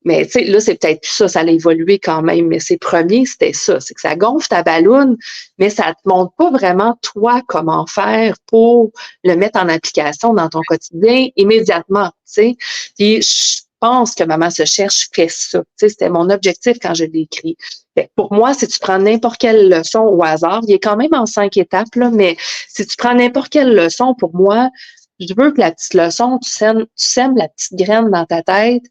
Mais tu sais, là, c'est peut-être plus ça, ça a évolué quand même. Mais ses premiers, c'était ça. C'est que ça gonfle ta balloune, mais ça te montre pas vraiment, toi, comment faire pour le mettre en application dans ton quotidien immédiatement, tu sais. Puis je pense que Maman se cherche fait ça. Tu sais, c'était mon objectif quand je l'ai écrit. Fait que pour moi, si tu prends n'importe quelle leçon au hasard, il est quand même en 5 étapes, là, mais si tu prends n'importe quelle leçon, pour moi, je veux que la petite leçon, tu sèmes la petite graine dans ta tête,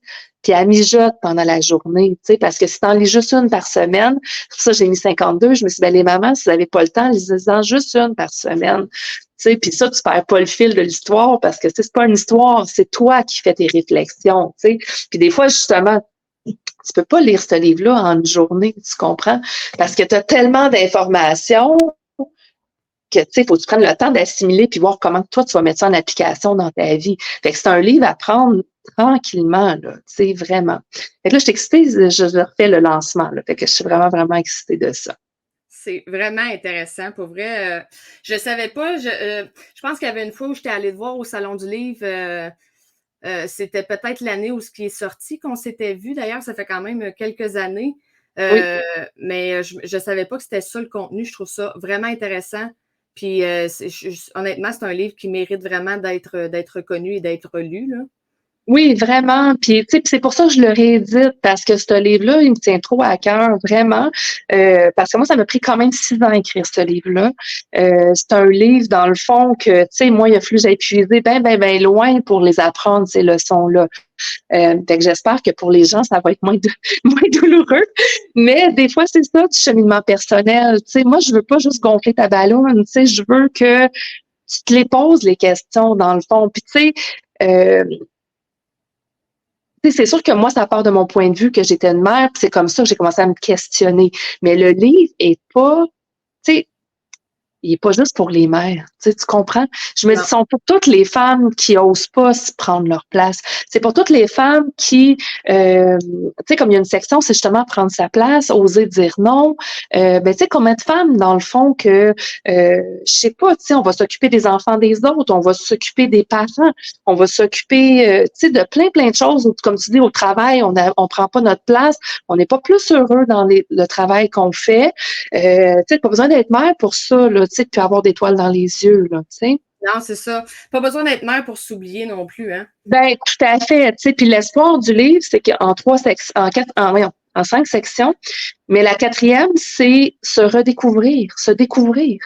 puis elle mijote pendant la journée, tu sais, parce que si t'en lis juste une par semaine, c'est pour ça que j'ai mis 52, je me suis dit, ben, les mamans, si vous n'avez pas le temps, lisez-en juste une par semaine, tu sais, puis ça, tu perds pas le fil de l'histoire, parce que c'est pas une histoire, c'est toi qui fais tes réflexions, tu sais, puis des fois, justement, tu peux pas lire ce livre-là en une journée, tu comprends, parce que tu as tellement d'informations que, tu sais, faut que tu prennes le temps d'assimiler puis voir comment toi, tu vas mettre ça en application dans ta vie. Fait que c'est un livre à prendre tranquillement, là, tu sais, vraiment. Fait que là, je suis excitée, je refais le lancement, là. Fait que je suis vraiment excitée de ça. C'est vraiment intéressant. Pour vrai, je savais pas. Je pense qu'il y avait une fois où j'étais allée te voir au Salon du Livre. C'était peut-être l'année où ce qui est sorti qu'on s'était vu. D'ailleurs, ça fait quand même quelques années. Oui. Mais je savais pas que c'était ça le contenu. Je trouve ça vraiment intéressant. Puis honnêtement, c'est un livre qui mérite vraiment d'être connu et d'être lu, là. Oui, vraiment. Puis, tu sais, c'est pour ça que je le réédite, parce que ce livre-là, il me tient trop à cœur, vraiment. Parce que moi, ça m'a pris quand même 6 ans à écrire ce livre-là. C'est un livre, dans le fond, que, tu sais, moi, il a fallu que j'aille puiser bien loin pour les apprendre, ces leçons-là. Fait que j'espère que pour les gens, ça va être moins douloureux. Mais des fois, c'est ça, du cheminement personnel. Tu sais, moi, je veux pas juste gonfler ta ballonne. Tu sais, je veux que tu te les poses, les questions, dans le fond. Puis, tu sais, c'est sûr que moi, ça part de mon point de vue que j'étais une mère, puis c'est comme ça que j'ai commencé à me questionner. Mais le livre est pas, tu sais, il est pas juste pour les mères. Tu comprends? Je me dis, c'est pour toutes les femmes qui osent pas se prendre leur place. C'est pour toutes les femmes qui, tu sais, comme il y a une section, c'est justement prendre sa place, oser dire non. Ben, tu sais, combien de femmes, dans le fond, que, je sais pas, tu sais, on va s'occuper des enfants des autres, on va s'occuper des parents, on va s'occuper, tu sais, de plein de choses. Comme tu dis, au travail, on prend pas notre place, on n'est pas plus heureux dans le travail qu'on fait. Tu sais, pas besoin d'être mère pour ça, là, tu sais, puis avoir des toiles dans les yeux, là, tu sais. Non, c'est ça. Pas besoin d'être mère pour s'oublier non plus, hein? Ben, tout à fait, tu sais. Puis l'espoir du livre, c'est qu'en 5 sections, mais la 4e, c'est se redécouvrir, se découvrir.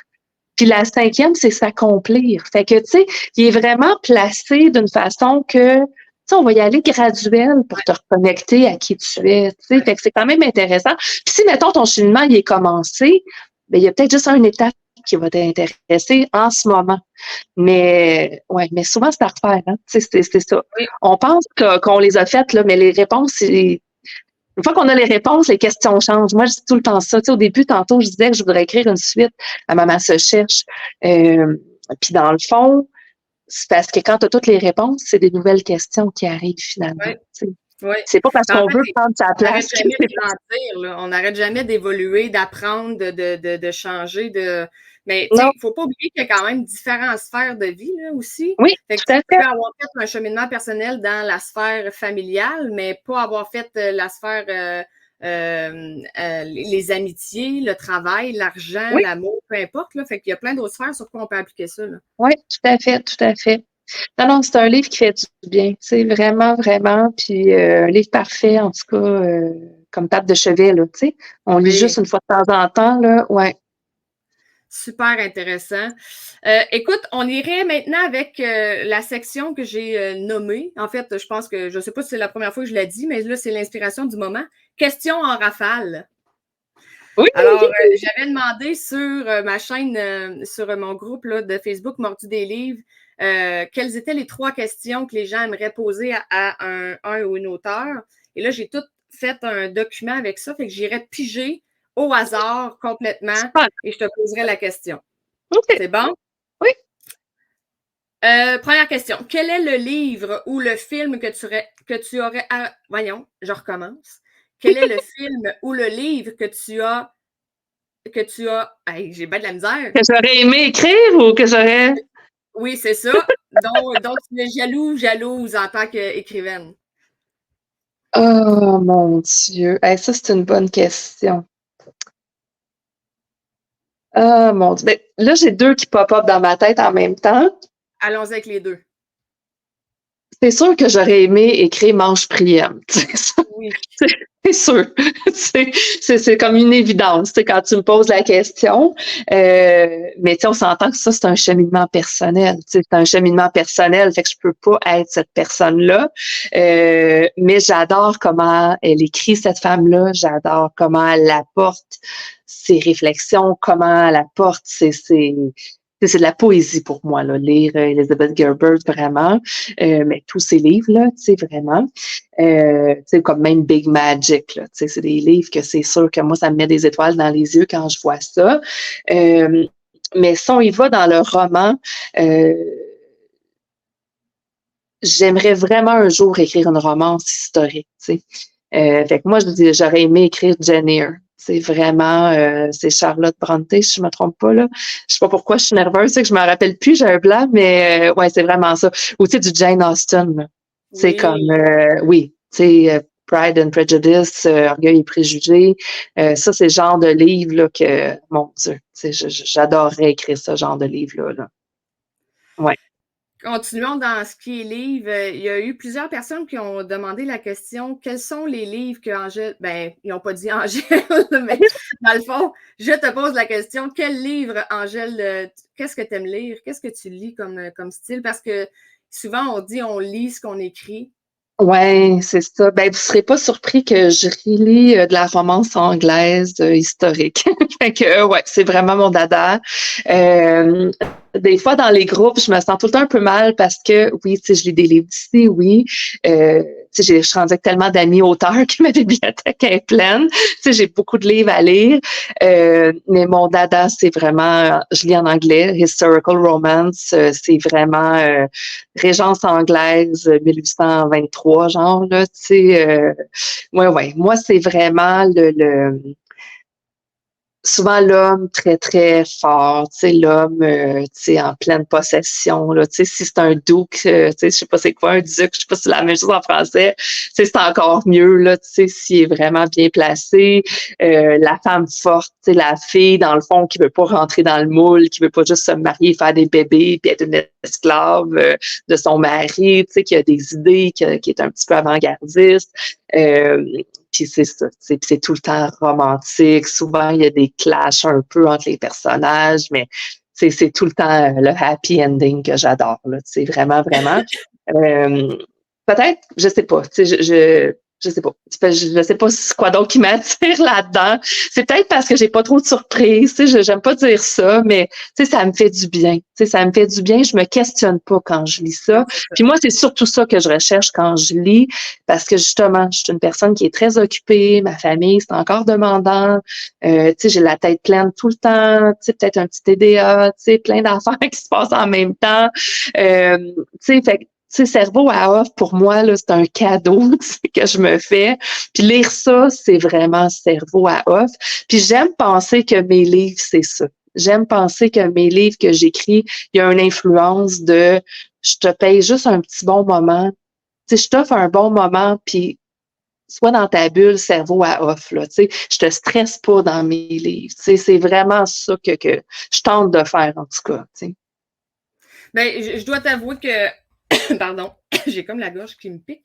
Puis la 5e, c'est s'accomplir. Fait que, tu sais, il est vraiment placé d'une façon que, tu sais, on va y aller graduel pour te reconnecter à qui tu es, tu sais. Fait que c'est quand même intéressant. Puis si, mettons, ton cheminement, il est commencé, ben, il y a peut-être juste une étape qui va t'intéresser en ce moment. Mais souvent, c'est à refaire, hein. Tu sais, c'est ça. Oui. On pense qu'on les a faites, là, mais les réponses, une fois qu'on a les réponses, les questions changent. Moi, je dis tout le temps ça. Tu sais, au début, tantôt, je disais que je voudrais écrire une suite à Maman se cherche. Puis dans le fond, c'est parce que quand tu as toutes les réponses, c'est des nouvelles questions qui arrivent finalement. Oui. Tu sais. Oui. C'est pas parce qu'on veut prendre sa place. On n'arrête jamais de grandir, là. On n'arrête jamais d'évoluer, d'apprendre, de changer. Mais il ne faut pas oublier qu'il y a quand même différentes sphères de vie là, aussi. Oui, fait que tout à tu peux fait. avoir fait un cheminement personnel dans la sphère familiale, mais pas avoir fait la sphère les amitiés, le travail, l'argent, l'amour, peu importe. Là. Fait qu'il y a plein d'autres sphères sur quoi on peut appliquer ça. Là. Oui, tout à fait, tout à fait. Non, c'est un livre qui fait du bien. C'est vraiment. Puis un livre parfait, en tout cas, comme table de chevet, là, tu sais. On lit juste une fois de temps en temps, là. Ouais. Super intéressant. Écoute, on irait maintenant avec la section que j'ai nommée. En fait, je pense que, je ne sais pas si c'est la première fois que je l'ai dit, mais là, c'est l'inspiration du moment. Questions en rafale. Oui. Alors, j'avais demandé sur ma chaîne, sur mon groupe là, de Facebook Mordu des livres, quelles étaient les 3 questions que les gens aimeraient poser à un ou une auteur. Et là, j'ai tout fait un document avec ça, fait que j'irai piger au hasard complètement Super. et je te poserai la question. OK. C'est bon? Oui. Première question. Quel est le livre ou le film que tu aurais... Voyons, je recommence. Quel est le film ou le livre que tu as... Hey, j'ai bien de la misère. Que j'aurais aimé écrire ou que j'aurais... Oui, c'est ça. Donc, tu es jalouse en tant qu'écrivaine. Oh mon Dieu. Hey, ça, c'est une bonne question. Oh mon Dieu. Ben, là, j'ai 2 qui pop-up dans ma tête en même temps. Allons avec les 2. C'est sûr que j'aurais aimé écrire Manche Prième. Oui. C'est sûr. C'est comme une évidence quand tu me poses la question. Mais on s'entend que ça, c'est un cheminement personnel. C'est un cheminement personnel, fait que je peux pas être cette personne-là. Mais j'adore comment elle écrit, cette femme-là. J'adore comment elle apporte ses réflexions, comment elle apporte c'est de la poésie pour moi, là, lire Elizabeth Gilbert, vraiment. Mais tous ces livres-là, vraiment. Comme même Big Magic, là, c'est des livres que c'est sûr que moi, ça me met des étoiles dans les yeux quand je vois ça. Mais si on y va dans le roman, j'aimerais vraiment un jour écrire une romance historique. Fait que moi, j'aurais aimé écrire Jane Eyre. C'est vraiment, c'est Charlotte Brontë, si je me trompe pas, là. Je sais pas pourquoi je suis nerveuse, c'est que je me rappelle plus, j'ai un blanc, mais ouais, c'est vraiment ça. Ou du Jane Austen, là. C'est Oui. comme, oui, Pride and Prejudice, Orgueil et préjugés. Ça, c'est le genre de livre là, que, mon Dieu, j'adorerais écrire ce genre de livre-là. Là. Ouais. Continuons dans ce qui est livre. Il y a eu plusieurs personnes qui ont demandé la question quels sont les livres que Angèle. Ben, ils n'ont pas dit Angèle, mais dans le fond, je te pose la question quel livre, Angèle, qu'est-ce que tu aimes lire? Qu'est-ce que tu lis comme style? Parce que souvent, on dit on lit ce qu'on écrit. Ouais, c'est ça. Ben, vous serez pas surpris que je relis de la romance anglaise historique. Fait que, ouais, c'est vraiment mon dada. Des fois, dans les groupes, je me sens tout le temps un peu mal parce que, oui, je lis des livres d'ici, oui. Je suis rendue avec tellement d'amis auteurs que ma bibliothèque est pleine. J'ai beaucoup de livres à lire. Mais mon dada, c'est vraiment, je lis en anglais, historical romance. C'est vraiment Régence anglaise, 1823, genre, là, ouais. Moi, c'est vraiment souvent l'homme très, très fort, l'homme, en pleine possession, là, si c'est un duc, je sais pas c'est quoi un duc, je sais pas si c'est la même chose en français, c'est encore mieux, là, s'il est vraiment bien placé, la femme forte, la fille, dans le fond, qui veut pas rentrer dans le moule, qui veut pas juste se marier, faire des bébés, puis être une esclave de son mari, qui a des idées, qui est un petit peu avant-gardiste, puis c'est ça, c'est tout le temps romantique. Souvent, il y a des clashs un peu entre les personnages, mais c'est tout le temps le happy ending que j'adore. C'est vraiment, vraiment. Peut-être, je sais pas. Je sais pas. Je sais pas quoi d'autre qui m'attire là-dedans. C'est peut-être parce que j'ai pas trop de surprises. J'aime pas dire ça, mais ça me fait du bien. Ça me fait du bien. Je me questionne pas quand je lis ça. Puis moi, c'est surtout ça que je recherche quand je lis, parce que justement, je suis une personne qui est très occupée. Ma famille, c'est encore demandant. J'ai la tête pleine tout le temps. Peut-être un petit TDA. Plein d'affaires qui se passent en même temps. Fait cerveau à off, pour moi, là, c'est un cadeau que je me fais. Puis lire ça, c'est vraiment cerveau à off. Puis j'aime penser que mes livres, c'est ça. J'aime penser que mes livres que j'écris, il y a une influence de je te paye juste un petit bon moment. Je t'offre un bon moment, puis sois dans ta bulle, cerveau à off. Là, je te stresse pas dans mes livres. C'est vraiment ça que je tente de faire, en tout cas. Ben, je dois t'avouer que pardon, j'ai comme la gorge qui me pique.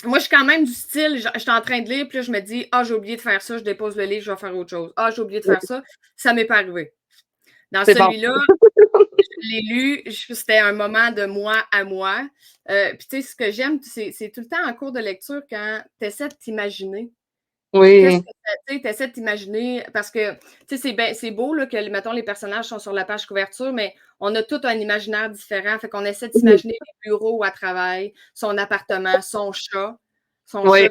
moi, je suis quand même du style, je suis en train de lire, puis là, je me dis, j'ai oublié de faire ça, je dépose le livre, je vais faire autre chose. J'ai oublié de faire ça. Ça m'est pas arrivé. Dans C'est bon. celui-là, je l'ai lu, c'était un moment de moi à moi. Puis, tu sais, ce que j'aime, c'est tout le temps en cours de lecture quand tu essaies de t'imaginer. Qu'est-ce Oui. que tu essaies de t'imaginer? Parce que, tu sais, c'est beau là, que, mettons, les personnages sont sur la page couverture, mais on a tout un imaginaire différent. Fait qu'on essaie de s'imaginer les bureaux où elle travaille, son appartement, son chat Oui.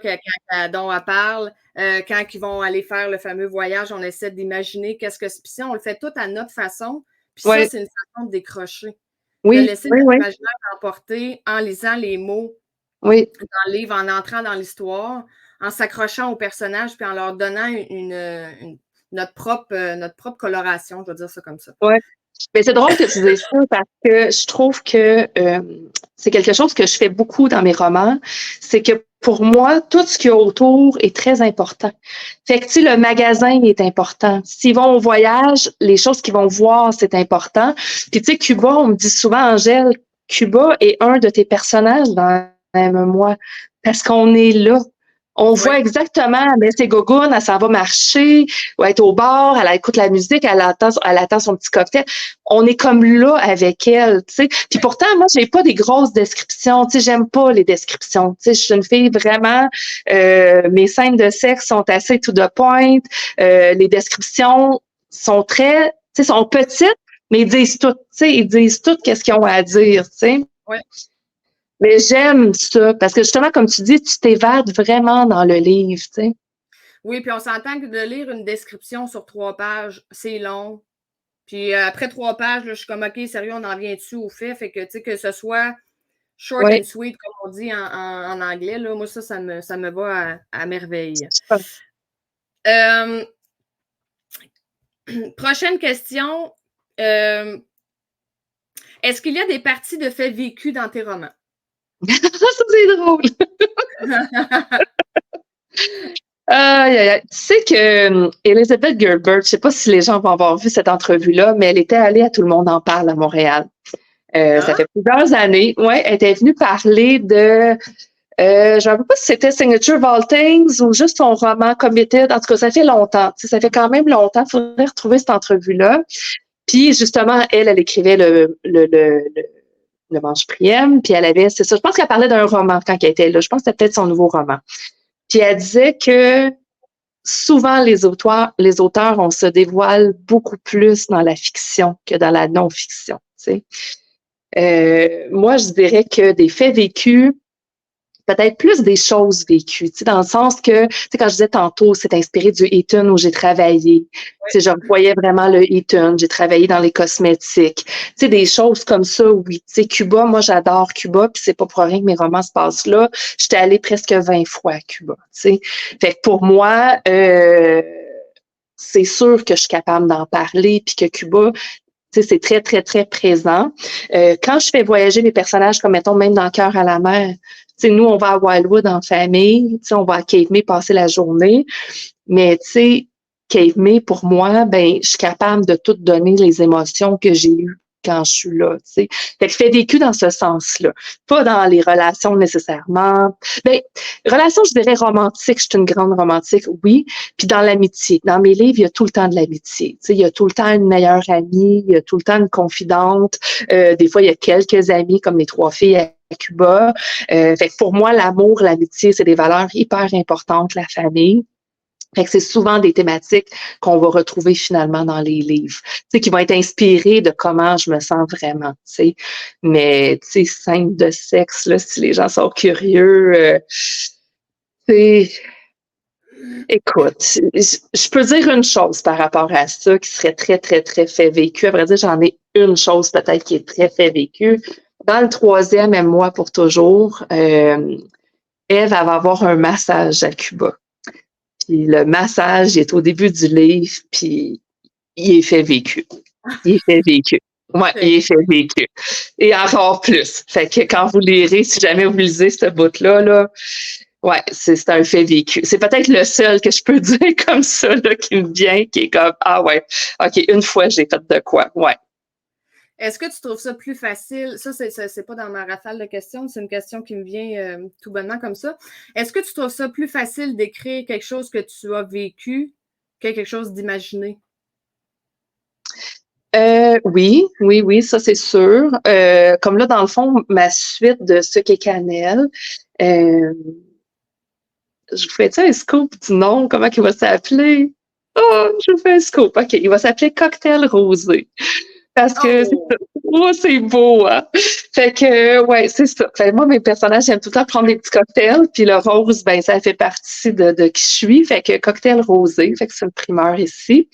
dont elle parle. Quand ils vont aller faire le fameux voyage, on essaie d'imaginer qu'est-ce que c'est. Puis ça, on le fait tout à notre façon. Puis ça, Oui. c'est une façon de décrocher. De Oui. laisser Oui. notre Oui. imaginaire emporter en lisant les mots Oui. dans le livre, en entrant dans l'histoire, en s'accrochant aux personnages, puis en leur donnant notre propre coloration, je vais dire ça comme ça. Ouais. Mais c'est drôle que tu dises ça parce que je trouve que c'est quelque chose que je fais beaucoup dans mes romans. C'est que pour moi, tout ce qu'il y a autour est très important. Fait que, tu sais, le magasin est important. S'ils vont au voyage, les choses qu'ils vont voir, c'est important. Puis, tu sais, Cuba, on me dit souvent, Angèle, Cuba est un de tes personnages dans Aime-moi. Parce qu'on est là. On voit Oui. exactement, mais c'est gogoune, elle s'en va marcher, ou être au bar, elle écoute la musique, elle attend son petit cocktail. On est comme là avec elle, tu sais. Puis pourtant, moi, j'ai pas des grosses descriptions, tu sais, j'aime pas les descriptions. Tu sais, je suis une fille vraiment, mes scènes de sexe sont assez to the point, les descriptions sont très, tu sais, sont petites, mais ils disent tout, tu sais, ils disent tout qu'est-ce qu'ils ont à dire, tu sais. Oui. Mais j'aime ça, parce que justement, comme tu dis, tu t'évades vraiment dans le livre, tu sais. Oui, puis on s'entend que de lire une description sur 3 pages, c'est long. Puis après 3 pages, là, je suis comme, OK, sérieux, on en vient dessus au fait. Fait que, tu sais, que ce soit short Oui. and sweet, comme on dit en anglais, là, moi, ça me va à merveille. Prochaine question. Est-ce qu'il y a des parties de faits vécus dans tes romans? Ça, c'est drôle. Tu sais que Elizabeth Gilbert, je sais pas si les gens vont avoir vu cette entrevue-là, mais elle était allée à Tout le monde en parle à Montréal. Ça fait plusieurs années. Ouais, elle était venue parler de je ne sais pas si c'était Signature of All Things ou juste son roman Committed. En tout cas, ça fait longtemps. Tu sais, ça fait quand même longtemps. Il faudrait retrouver cette entrevue-là. Puis, justement, elle écrivait le Manche Priem. Puis, elle avait, c'est ça. Je pense qu'elle parlait d'un roman quand elle était là. Je pense que c'était peut-être son nouveau roman. Puis, elle disait que souvent, les auteurs, on se dévoile beaucoup plus dans la fiction que dans la non-fiction. Tu sais. Moi, je dirais que des faits vécus, peut-être plus des choses vécues, tu sais, dans le sens que, tu sais, quand je disais tantôt, c'est inspiré du Eton où j'ai travaillé. Tu sais, je voyais vraiment le Eton, j'ai travaillé dans les cosmétiques. Tu sais, des choses comme ça, oui. Tu sais, Cuba, moi, j'adore Cuba, puis c'est pas pour rien que mes romans se passent là. J'étais allée presque 20 fois à Cuba, tu sais. Fait que pour moi, c'est sûr que je suis capable d'en parler, puis que Cuba, tu sais, c'est très, très, très présent. Quand je fais voyager mes personnages, comme mettons même dans Cœur à la mer, tu sais, nous, on va à Wildwood en famille, tu sais, on va à Cape May passer la journée, mais tu sais, Cape May, pour moi, ben, je suis capable de tout donner les émotions que j'ai eues quand je suis là, tu sais. Fait que fait vécu dans ce sens-là. Pas dans les relations nécessairement. Ben, relations, je dirais romantiques, je suis une grande romantique, oui. Puis dans l'amitié. Dans mes livres, il y a tout le temps de l'amitié. Tu sais, il y a tout le temps une meilleure amie, il y a tout le temps une confidente. Des fois, il y a quelques amis, comme les 3 filles à Cuba. Fait que pour moi, l'amour, l'amitié, c'est des valeurs hyper importantes, la famille. Fait que c'est souvent des thématiques qu'on va retrouver finalement dans les livres, tu sais, qui vont être inspirés de comment je me sens vraiment, tu sais. Mais, tu sais, scènes de sexe, là, si les gens sont curieux, tu écoute, je peux dire une chose par rapport à ça qui serait très, très, très fait vécu. À vrai dire, j'en ai une chose peut-être qui est très fait vécu. Dans le 3e, Aime-moi pour toujours, Ève, elle va avoir un massage à Cuba. Puis le massage, il est au début du livre, puis il est fait vécu. Il est fait vécu. Ouais, il est fait vécu. Et encore plus. Fait que quand vous lirez, si jamais vous lisez ce bout-là, là, ouais, c'est un fait vécu. C'est peut-être le seul que je peux dire comme ça, là, qui me vient, qui est comme, ah ouais, OK, une fois, j'ai fait de quoi. Ouais. Est-ce que tu trouves ça plus facile? Ça, c'est pas dans ma rafale de questions, c'est une question qui me vient tout bonnement comme ça. Est-ce que tu trouves ça plus facile d'écrire quelque chose que tu as vécu que quelque chose d'imaginé? Oui, ça c'est sûr. Comme là, dans le fond, ma suite de Ce qu'est Cannelle, je vous fais un scoop du nom, comment il va s'appeler? Oh, je vous fais un scoop. OK, il va s'appeler Cocktail Rosé. Parce que c'est beau, hein? Fait que, ouais, c'est ça. Fait que moi, mes personnages, j'aime tout le temps prendre des petits cocktails, puis le rose, ben, ça fait partie de qui je suis. Fait que Cocktail Rosé, fait que c'est une primeur ici.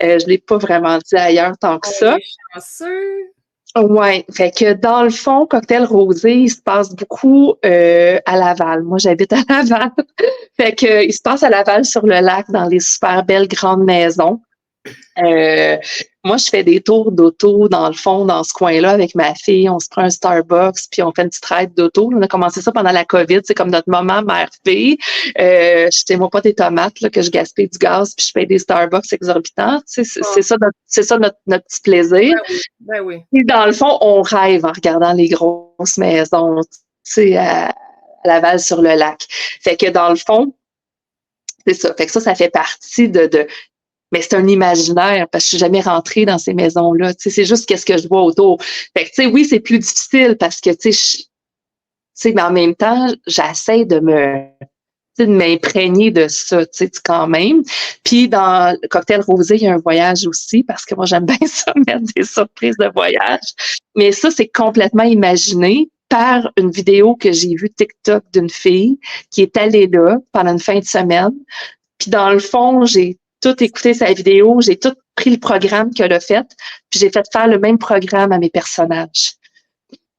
Je l'ai pas vraiment dit ailleurs tant que ça. Chanceux. Ouais, fait que dans le fond, Cocktail Rosé, il se passe beaucoup à Laval. Moi, j'habite à Laval. Fait que il se passe à Laval sur le lac dans les super belles grandes maisons. Moi, je fais des tours d'auto dans le fond, dans ce coin-là, avec ma fille. On se prend un Starbucks, puis on fait une petite ride d'auto. On a commencé ça pendant la COVID. C'est comme notre moment mère-fille. Jetez-moi pas des tomates, là, que je gaspille du gaz, puis je paye des Starbucks exorbitants. C'est ça, notre petit plaisir. Ben oui. Et dans le fond, on rêve en regardant les grosses maisons, tu sais, à Laval sur le lac. Fait que dans le fond, c'est ça. Fait que ça fait partie mais c'est un imaginaire parce que je suis jamais rentrée dans ces maisons-là. Tu sais, c'est juste qu'est-ce que je vois autour. Fait que, tu sais, oui, c'est plus difficile parce que, tu sais, mais en même temps, j'essaie de m'imprégner de ça, tu sais, quand même. Puis dans le Cocktail Rosé, il y a un voyage aussi parce que moi, j'aime bien ça, mettre des surprises de voyage. Mais ça, c'est complètement imaginé par une vidéo que j'ai vue TikTok d'une fille qui est allée là pendant une fin de semaine. Puis dans le fond, j'ai tout écouté sa vidéo, j'ai tout pris le programme qu'elle a fait, puis j'ai fait faire le même programme à mes personnages.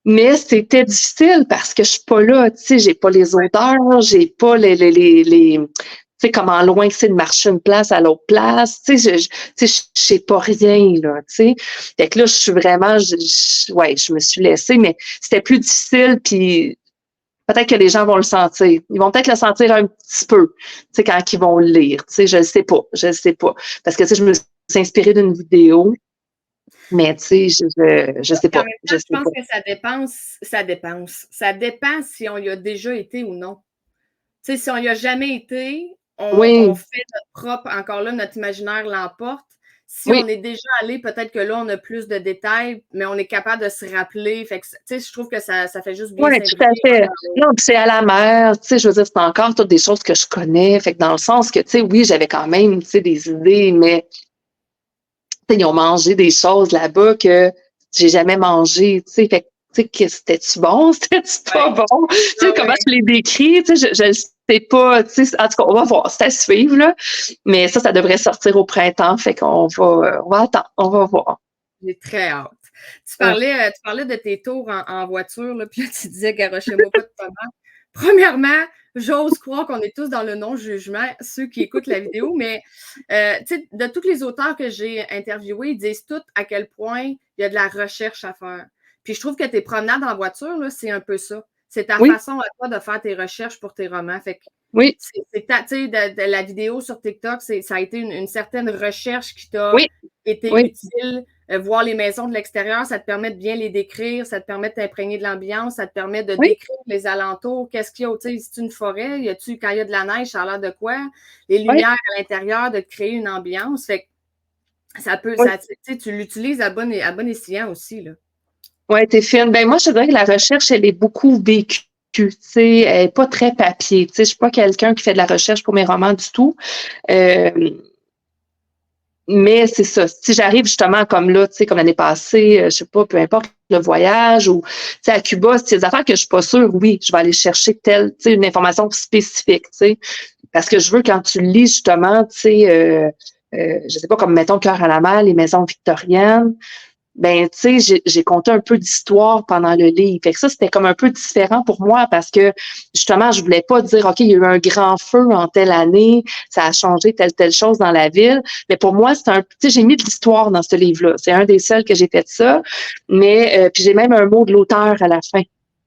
Mais c'était difficile parce que je suis pas là, tu sais, j'ai pas les odeurs, j'ai pas les tu sais, comment loin que c'est de marcher une place à l'autre place, tu sais, je sais pas rien, là, tu sais. Fait que là, je suis vraiment, je me suis laissée, mais c'était plus difficile, puis peut-être que les gens vont le sentir. Ils vont peut-être le sentir un petit peu, tu sais, quand ils vont le lire. Tu sais, je ne sais pas. Parce que, tu sais, je me suis inspirée d'une vidéo, mais, tu sais, je sais pas. En même temps, je pense que ça dépend si on y a déjà été ou non. Tu sais, si on n'y a jamais été, on fait notre propre, encore là, notre imaginaire l'emporte. Si on est déjà allé, peut-être que là, on a plus de détails, mais on est capable de se rappeler. Fait que, tu sais, je trouve que ça fait juste bien s'imbriquer. Oui, tout à fait. Non, puis c'est à la mer, tu sais, je veux dire, c'est encore toutes des choses que je connais. Fait que dans le sens que, tu sais, oui, j'avais quand même, tu sais, des idées, mais, tu sais, ils ont mangé des choses là-bas que j'ai jamais mangé, tu sais. Fait que, tu sais, c'était-tu bon? C'était-tu pas bon? Tu sais, comment je les décris? Tu sais, je sais pas, tu sais, en tout cas, on va voir, c'est à suivre, là. Mais ça devrait sortir au printemps, fait qu'on va attendre, on va voir. J'ai très hâte. Tu parlais de tes tours en voiture, là, puis là, tu disais, garochez-moi pas de tomates. Premièrement, j'ose croire qu'on est tous dans le non-jugement, ceux qui écoutent la vidéo, mais tu sais, de tous les auteurs que j'ai interviewés, ils disent tous à quel point il y a de la recherche à faire. Puis je trouve que tes promenades en voiture, là, c'est un peu ça. C'est ta façon à toi de faire tes recherches pour tes romans. Fait que de la vidéo sur TikTok, ça a été une certaine recherche qui t'a été utile. Voir les maisons de l'extérieur, ça te permet de bien les décrire, ça te permet de t'imprégner de l'ambiance, ça te permet de décrire les alentours. Qu'est-ce qu'il y a? Tu sais, c'est une forêt, quand il y a de la neige, ça a l'air de quoi? Les lumières à l'intérieur, de créer une ambiance. Fait que ça peut, tu l'utilises à bon escient aussi, là. Oui, t'es fine. Ben moi, je dirais que la recherche, elle est beaucoup vécue. Tu sais, elle n'est pas très papier. Tu sais, je suis pas quelqu'un qui fait de la recherche pour mes romans du tout. Mais c'est ça. Si j'arrive justement comme là, tu sais, comme l'année passée, je sais pas, peu importe le voyage ou, tu sais, à Cuba, c'est des affaires que je suis pas sûre, oui, je vais aller chercher tu sais, une information spécifique, tu sais. Parce que je veux, quand tu lis justement, tu sais, je sais pas, comme mettons Cœur à la mer, les maisons victoriennes, ben, tu sais, j'ai conté un peu d'histoire pendant le livre. Fait que ça, c'était comme un peu différent pour moi parce que, justement, je voulais pas dire, OK, il y a eu un grand feu en telle année, ça a changé telle chose dans la ville. Mais pour moi, c'est tu sais, j'ai mis de l'histoire dans ce livre-là. C'est un des seuls que j'ai fait ça. Mais, puis j'ai même un mot de l'auteur à la fin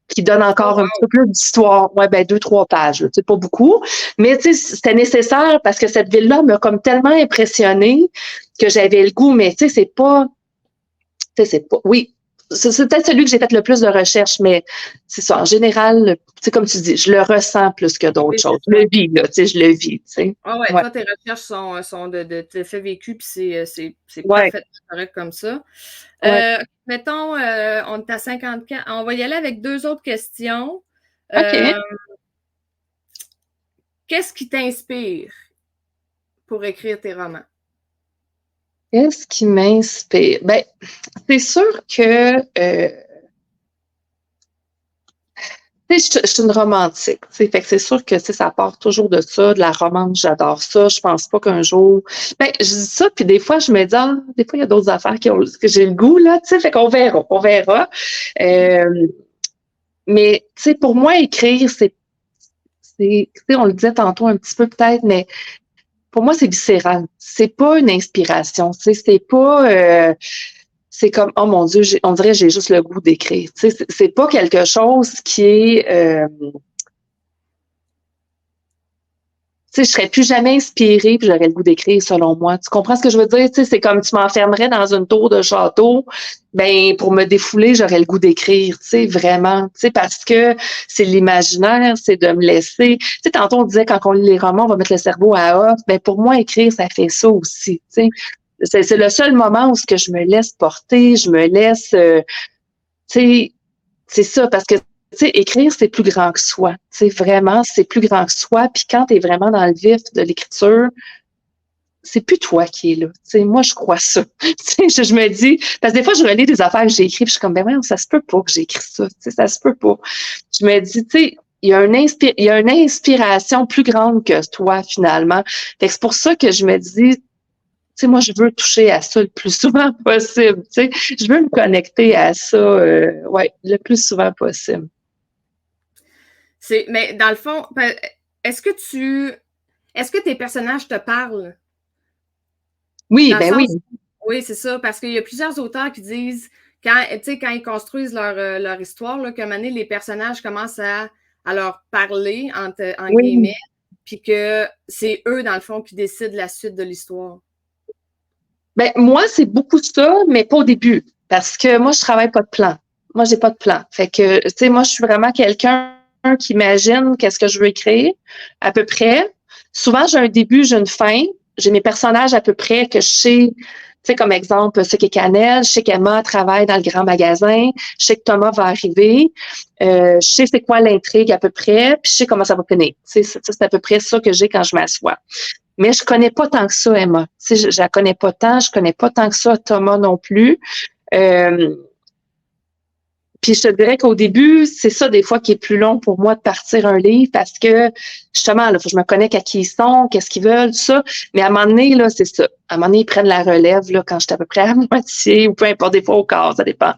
qui donne encore un petit peu plus d'histoire. Ouais, ben, 2-3 pages, tu sais, pas beaucoup. Mais, tu sais, c'était nécessaire parce que cette ville-là m'a comme tellement impressionnée que j'avais le goût, mais, tu sais, c'est pas, oui, c'est peut-être celui que j'ai fait le plus de recherches, mais c'est ça. En général, comme tu dis, je le ressens plus que d'autres choses. Je le vis, là, je le vis, tu sais. Ah ouais, Ouais. toi, tes recherches sont de faits vécus, puis c'est Ouais. parfaitement correct comme ça. Ouais. Mettons, on est à 54. On va y aller avec 2 autres questions. OK. Qu'est-ce qui t'inspire pour écrire tes romans? Qu'est-ce qui m'inspire? Ben, c'est sûr que je suis une romantique, fait que c'est sûr que ça part toujours de ça, de la romance, j'adore ça. Je pense pas qu'un jour. Ben, je dis ça, puis des fois, je me dis, des fois, il y a d'autres affaires que j'ai le goût, là, fait qu'on verra, on verra. Mais, pour moi, écrire, on le disait tantôt un petit peu peut-être, mais pour moi, c'est viscéral. C'est pas une inspiration, c'est pas. C'est comme, oh mon Dieu, on dirait que j'ai juste le goût d'écrire. C'est pas quelque chose qui est. Je serais plus jamais inspirée puis j'aurais le goût d'écrire, selon moi. Tu comprends ce que je veux dire? C'est comme tu m'enfermerais dans une tour de château. Ben, pour me défouler, j'aurais le goût d'écrire, vraiment. Parce que c'est l'imaginaire, c'est de me laisser. Tantôt, on disait, quand on lit les romans, on va mettre le cerveau à off. Ben, pour moi, écrire, ça fait ça aussi, C'est le seul moment où ce que je me laisse porter, je me laisse, c'est ça, parce que écrire, c'est plus grand que soi. Vraiment, c'est plus grand que soi. Puis quand tu es vraiment dans le vif de l'écriture, c'est plus toi qui es là. Moi, je crois ça. je me dis, parce que des fois, je relis des affaires que j'ai écrites, puis je suis comme, ben ouais, ça se peut pas que j'ai écrit ça. Ça se peut pas. Je me dis, il y a une inspiration plus grande que toi, finalement. Fait que c'est pour ça que je me dis, moi, je veux toucher à ça le plus souvent possible. Je veux me connecter à ça, le plus souvent possible. Mais dans le fond, est-ce que tes personnages te parlent? Oui, ben oui. Oui, c'est ça, parce qu'il y a plusieurs auteurs qui disent, quand ils construisent leur histoire, là, qu'à un moment donné, les personnages commencent à leur parler, en guillemets, puis que c'est eux, dans le fond, qui décident la suite de l'histoire. Ben, moi, c'est beaucoup ça, mais pas au début, parce que moi, je travaille pas de plan. Moi, j'ai pas de plan. Fait que, moi, je suis vraiment quelqu'un qui imagine qu'est-ce que je veux écrire, à peu près. Souvent, j'ai un début, j'ai une fin. J'ai mes personnages à peu près que je sais, comme exemple, ce qu'est Cannelle, je sais qu'Emma travaille dans le grand magasin, je sais que Thomas va arriver, je sais c'est quoi l'intrigue à peu près, puis je sais comment ça va finir. C'est à peu près ça que j'ai quand je m'assois. Mais je connais pas tant que ça, Emma. Je la connais pas tant, je connais pas tant que ça Thomas non plus. Puis je te dirais qu'au début, c'est ça des fois qui est plus long pour moi de partir un livre parce que justement, là, faut que je me connecte à qui ils sont, qu'est-ce qu'ils veulent, tout ça. Mais à un moment donné, là, c'est ça. À un moment donné, ils prennent la relève là, quand j'étais à peu près à moitié ou peu importe, des fois au quart, ça dépend.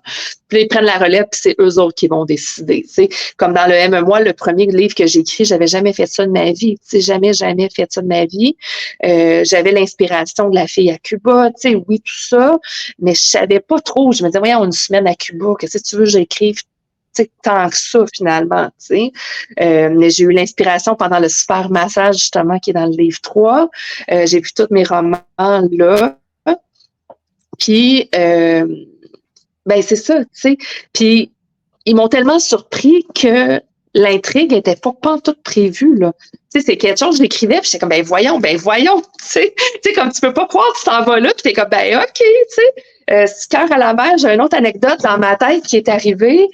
Puis là, ils prennent la relève, puis c'est eux autres qui vont décider. T'sais. Comme dans le moi, le premier livre que j'ai écrit, j'avais jamais fait ça de ma vie. Jamais fait ça de ma vie. J'avais l'inspiration de la fille à Cuba, oui, tout ça, mais je savais pas trop. Je me disais, voyons, une semaine à Cuba, qu'est-ce que tu veux que j'écrive? Tant que ça, finalement, mais j'ai eu l'inspiration pendant le super massage, justement, qui est dans le livre 3. J'ai vu tous mes romans là. Puis, ben, c'est ça, Puis, ils m'ont tellement surpris que l'intrigue était pas toute prévue, là. C'est quelque chose que j'écrivais, puis j'étais comme, ben voyons, comme tu peux pas croire que tu t'en vas là, puis t'es comme, ben OK, cœur à la mer, j'ai une autre anecdote dans ma tête qui est arrivée,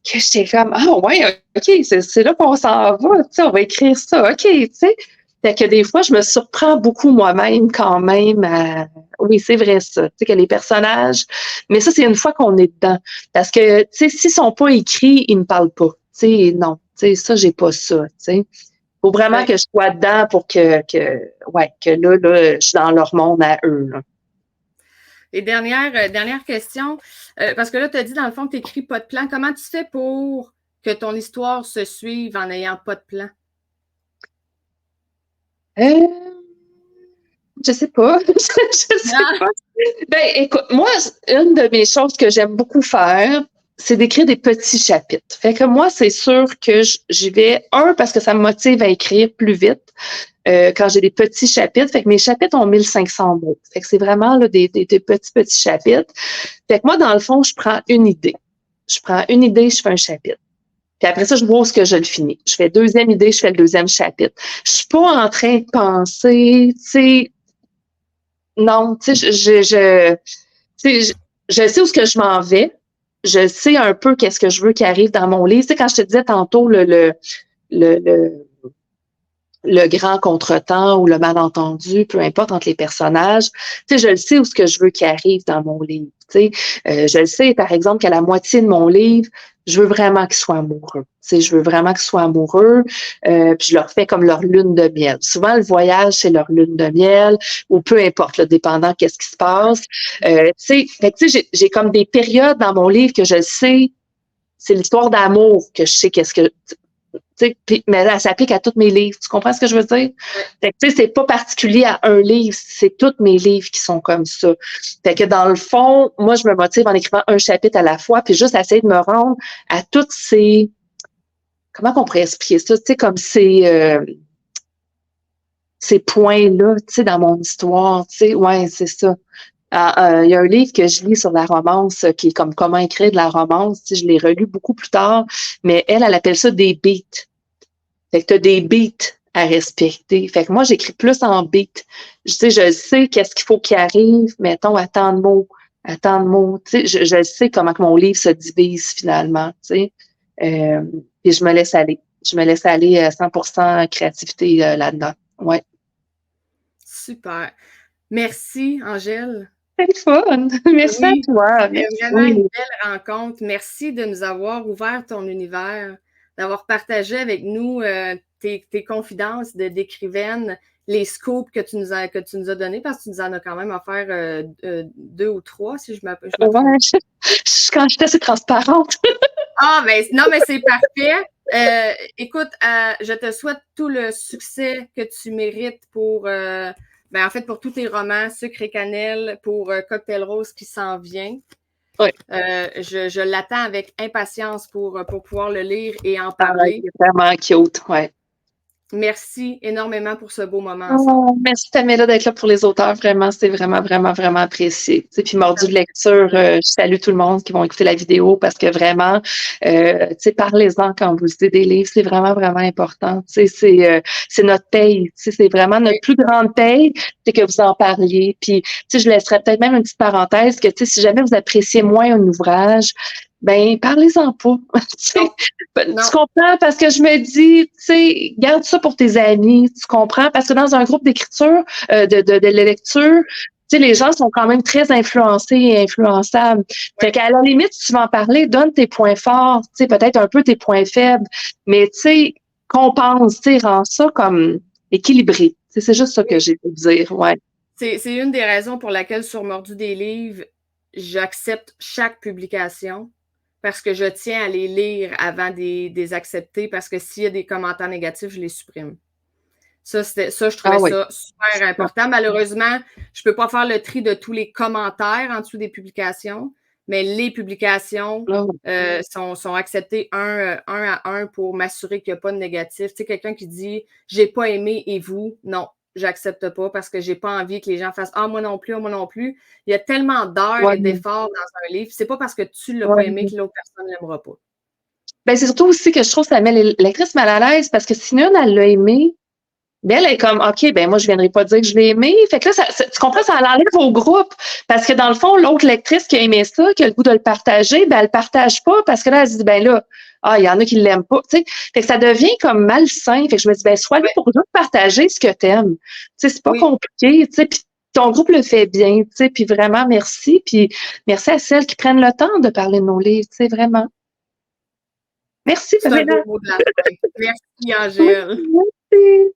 que j'étais comme, ouais, OK, c'est là qu'on s'en va, on va écrire ça, OK, Fait que des fois, je me surprends beaucoup moi-même quand même à... Oui, c'est vrai ça, que les personnages... Mais ça, c'est une fois qu'on est dedans. Parce que, s'ils sont pas écrits, ils ne parlent pas. Non, ça, j'ai pas ça, Faut vraiment que je sois dedans pour que là, je suis dans leur monde à eux, là. Et dernière question, parce que là, tu as dit dans le fond que tu n'écris pas de plan. Comment tu fais pour que ton histoire se suive en n'ayant pas de plan? Je sais pas. Je sais pas. Ben, écoute, moi, une de mes choses que j'aime beaucoup faire, c'est d'écrire des petits chapitres. Fait que moi, c'est sûr que j'y vais, parce que ça me motive à écrire plus vite. quand j'ai des petits chapitres. Fait que mes chapitres ont 1500 mots. Fait que c'est vraiment là, des petits chapitres. Fait que moi, dans le fond, je prends une idée. Je fais un chapitre. Puis après ça, je vois où est-ce que je le finis. Je fais deuxième idée, je fais le deuxième chapitre. Je suis pas en train de penser, tu sais, non, tu sais, je sais où est-ce que je m'en vais. Je sais un peu qu'est-ce que je veux qui arrive dans mon livre. Tu sais, quand je te disais tantôt le le grand contretemps ou le malentendu, peu importe, entre les personnages. Tu sais, je le sais où ce que je veux qu'il arrive dans mon livre. Tu sais, je le sais, par exemple, qu'à la moitié de mon livre, je veux vraiment qu'ils soient amoureux. Tu sais, je veux vraiment qu'ils soient amoureux. Puis je leur fais comme leur lune de miel. Souvent, le voyage, c'est leur lune de miel, ou peu importe, là, dépendant qu'est-ce qui se passe. Tu sais, j'ai comme des périodes dans mon livre que je sais, c'est l'histoire d'amour que je sais qu'est-ce que mais elle s'applique à tous mes livres. Tu comprends ce que je veux dire? Fait que, c'est pas particulier à un livre, c'est tous mes livres qui sont comme ça. Fait que dans le fond, moi, je me motive en écrivant un chapitre à la fois, puis juste essayer de me rendre à toutes ces... Comment on pourrait expliquer ça? Tu sais, comme ces points-là, tu sais, dans mon histoire, tu sais, ouais, c'est ça. Il y a un livre que je lis sur la romance qui est comme comment écrire de la romance. Tu sais, je l'ai relu beaucoup plus tard, mais elle appelle ça des beats. Fait que tu as des beats à respecter. Fait que moi, j'écris plus en beats. Je sais qu'est-ce qu'il faut qu'il arrive, mettons, à tant de mots. Tu sais, je sais comment que mon livre se divise finalement, tu sais. Puis je me laisse aller. Je me laisse aller à 100% créativité là-dedans. Ouais. Super. Merci, Angèle. C'est le fun. Merci à toi. C'est vraiment une belle rencontre. Merci de nous avoir ouvert ton univers, d'avoir partagé avec nous tes confidences d'écrivaine, les scoops que tu nous as donnés, parce que tu nous en as quand même offert 2 ou 3, si je m'appelle. Ouais, quand j'étais assez transparente. Ah, ben non, mais c'est parfait. Écoute, je te souhaite tout le succès que tu mérites pour... en fait, pour tous tes romans, Sucre et Cannelle, pour Cocktail Rose qui s'en vient. Oui. Je l'attends avec impatience pour pouvoir le lire et en parler. C'est vraiment cute, ouais. Merci énormément pour ce beau moment. Merci Tamela d'être là pour les auteurs. Vraiment, c'est vraiment, vraiment, vraiment apprécié. Puis mordu de lecture, je salue tout le monde qui vont écouter la vidéo parce que vraiment, parlez-en quand vous lisez des livres, c'est vraiment, vraiment important. C'est notre paye. C'est vraiment notre plus grande paye, c'est que vous en parliez. Puis, je laisserais peut-être même une petite parenthèse que si jamais vous appréciez moins un ouvrage, ben, parlez-en pas. Tu comprends? Parce que je me dis, garde ça pour tes amis. Tu comprends? Parce que dans un groupe d'écriture, de lecture, les gens sont quand même très influencés et influençables. Fait qu'à la limite, si tu vas en parler, donne tes points forts, peut-être un peu tes points faibles, mais compense, rends ça comme équilibré. C'est juste ça que j'ai à dire, ouais. C'est une des raisons pour laquelle sur Mordu des livres, j'accepte chaque publication. Parce que je tiens à les lire avant de les accepter, parce que s'il y a des commentaires négatifs, je les supprime. Ça, je trouvais ça super important. Malheureusement, je ne peux pas faire le tri de tous les commentaires en dessous des publications, mais les publications sont acceptées un à un pour m'assurer qu'il n'y a pas de négatif. Tu sais, quelqu'un qui dit « j'ai pas aimé et vous », non. J'accepte pas parce que j'ai pas envie que les gens fassent « Ah, moi non plus, moi non plus ». Il y a tellement d'heures et d'efforts dans un livre. C'est pas parce que tu l'as pas aimé que l'autre personne l'aimera pas. Ben, c'est surtout aussi que je trouve que ça met les lectrices mal à l'aise parce que si une, elle l'a aimé, ben elle est comme, OK, ben moi, je viendrai pas dire que je l'ai aimé. Fait que là, tu comprends, ça l'enlève au groupe. Parce que dans le fond, l'autre lectrice qui a aimé ça, qui a le goût de le partager, ben elle le partage pas parce que là, elle se dit, ben là, il y en a qui l'aiment pas. Tu sais, fait que ça devient comme malsain. Fait que je me dis, ben sois là pour juste partager ce que t'aimes. Tu sais, c'est pas compliqué. Tu sais, puis ton groupe le fait bien. Tu sais, puis vraiment, merci. Puis merci à celles qui prennent le temps de parler de nos livres. Tu sais, vraiment. Merci, C'est un beau mot de la fin. Merci, Angèle. Merci.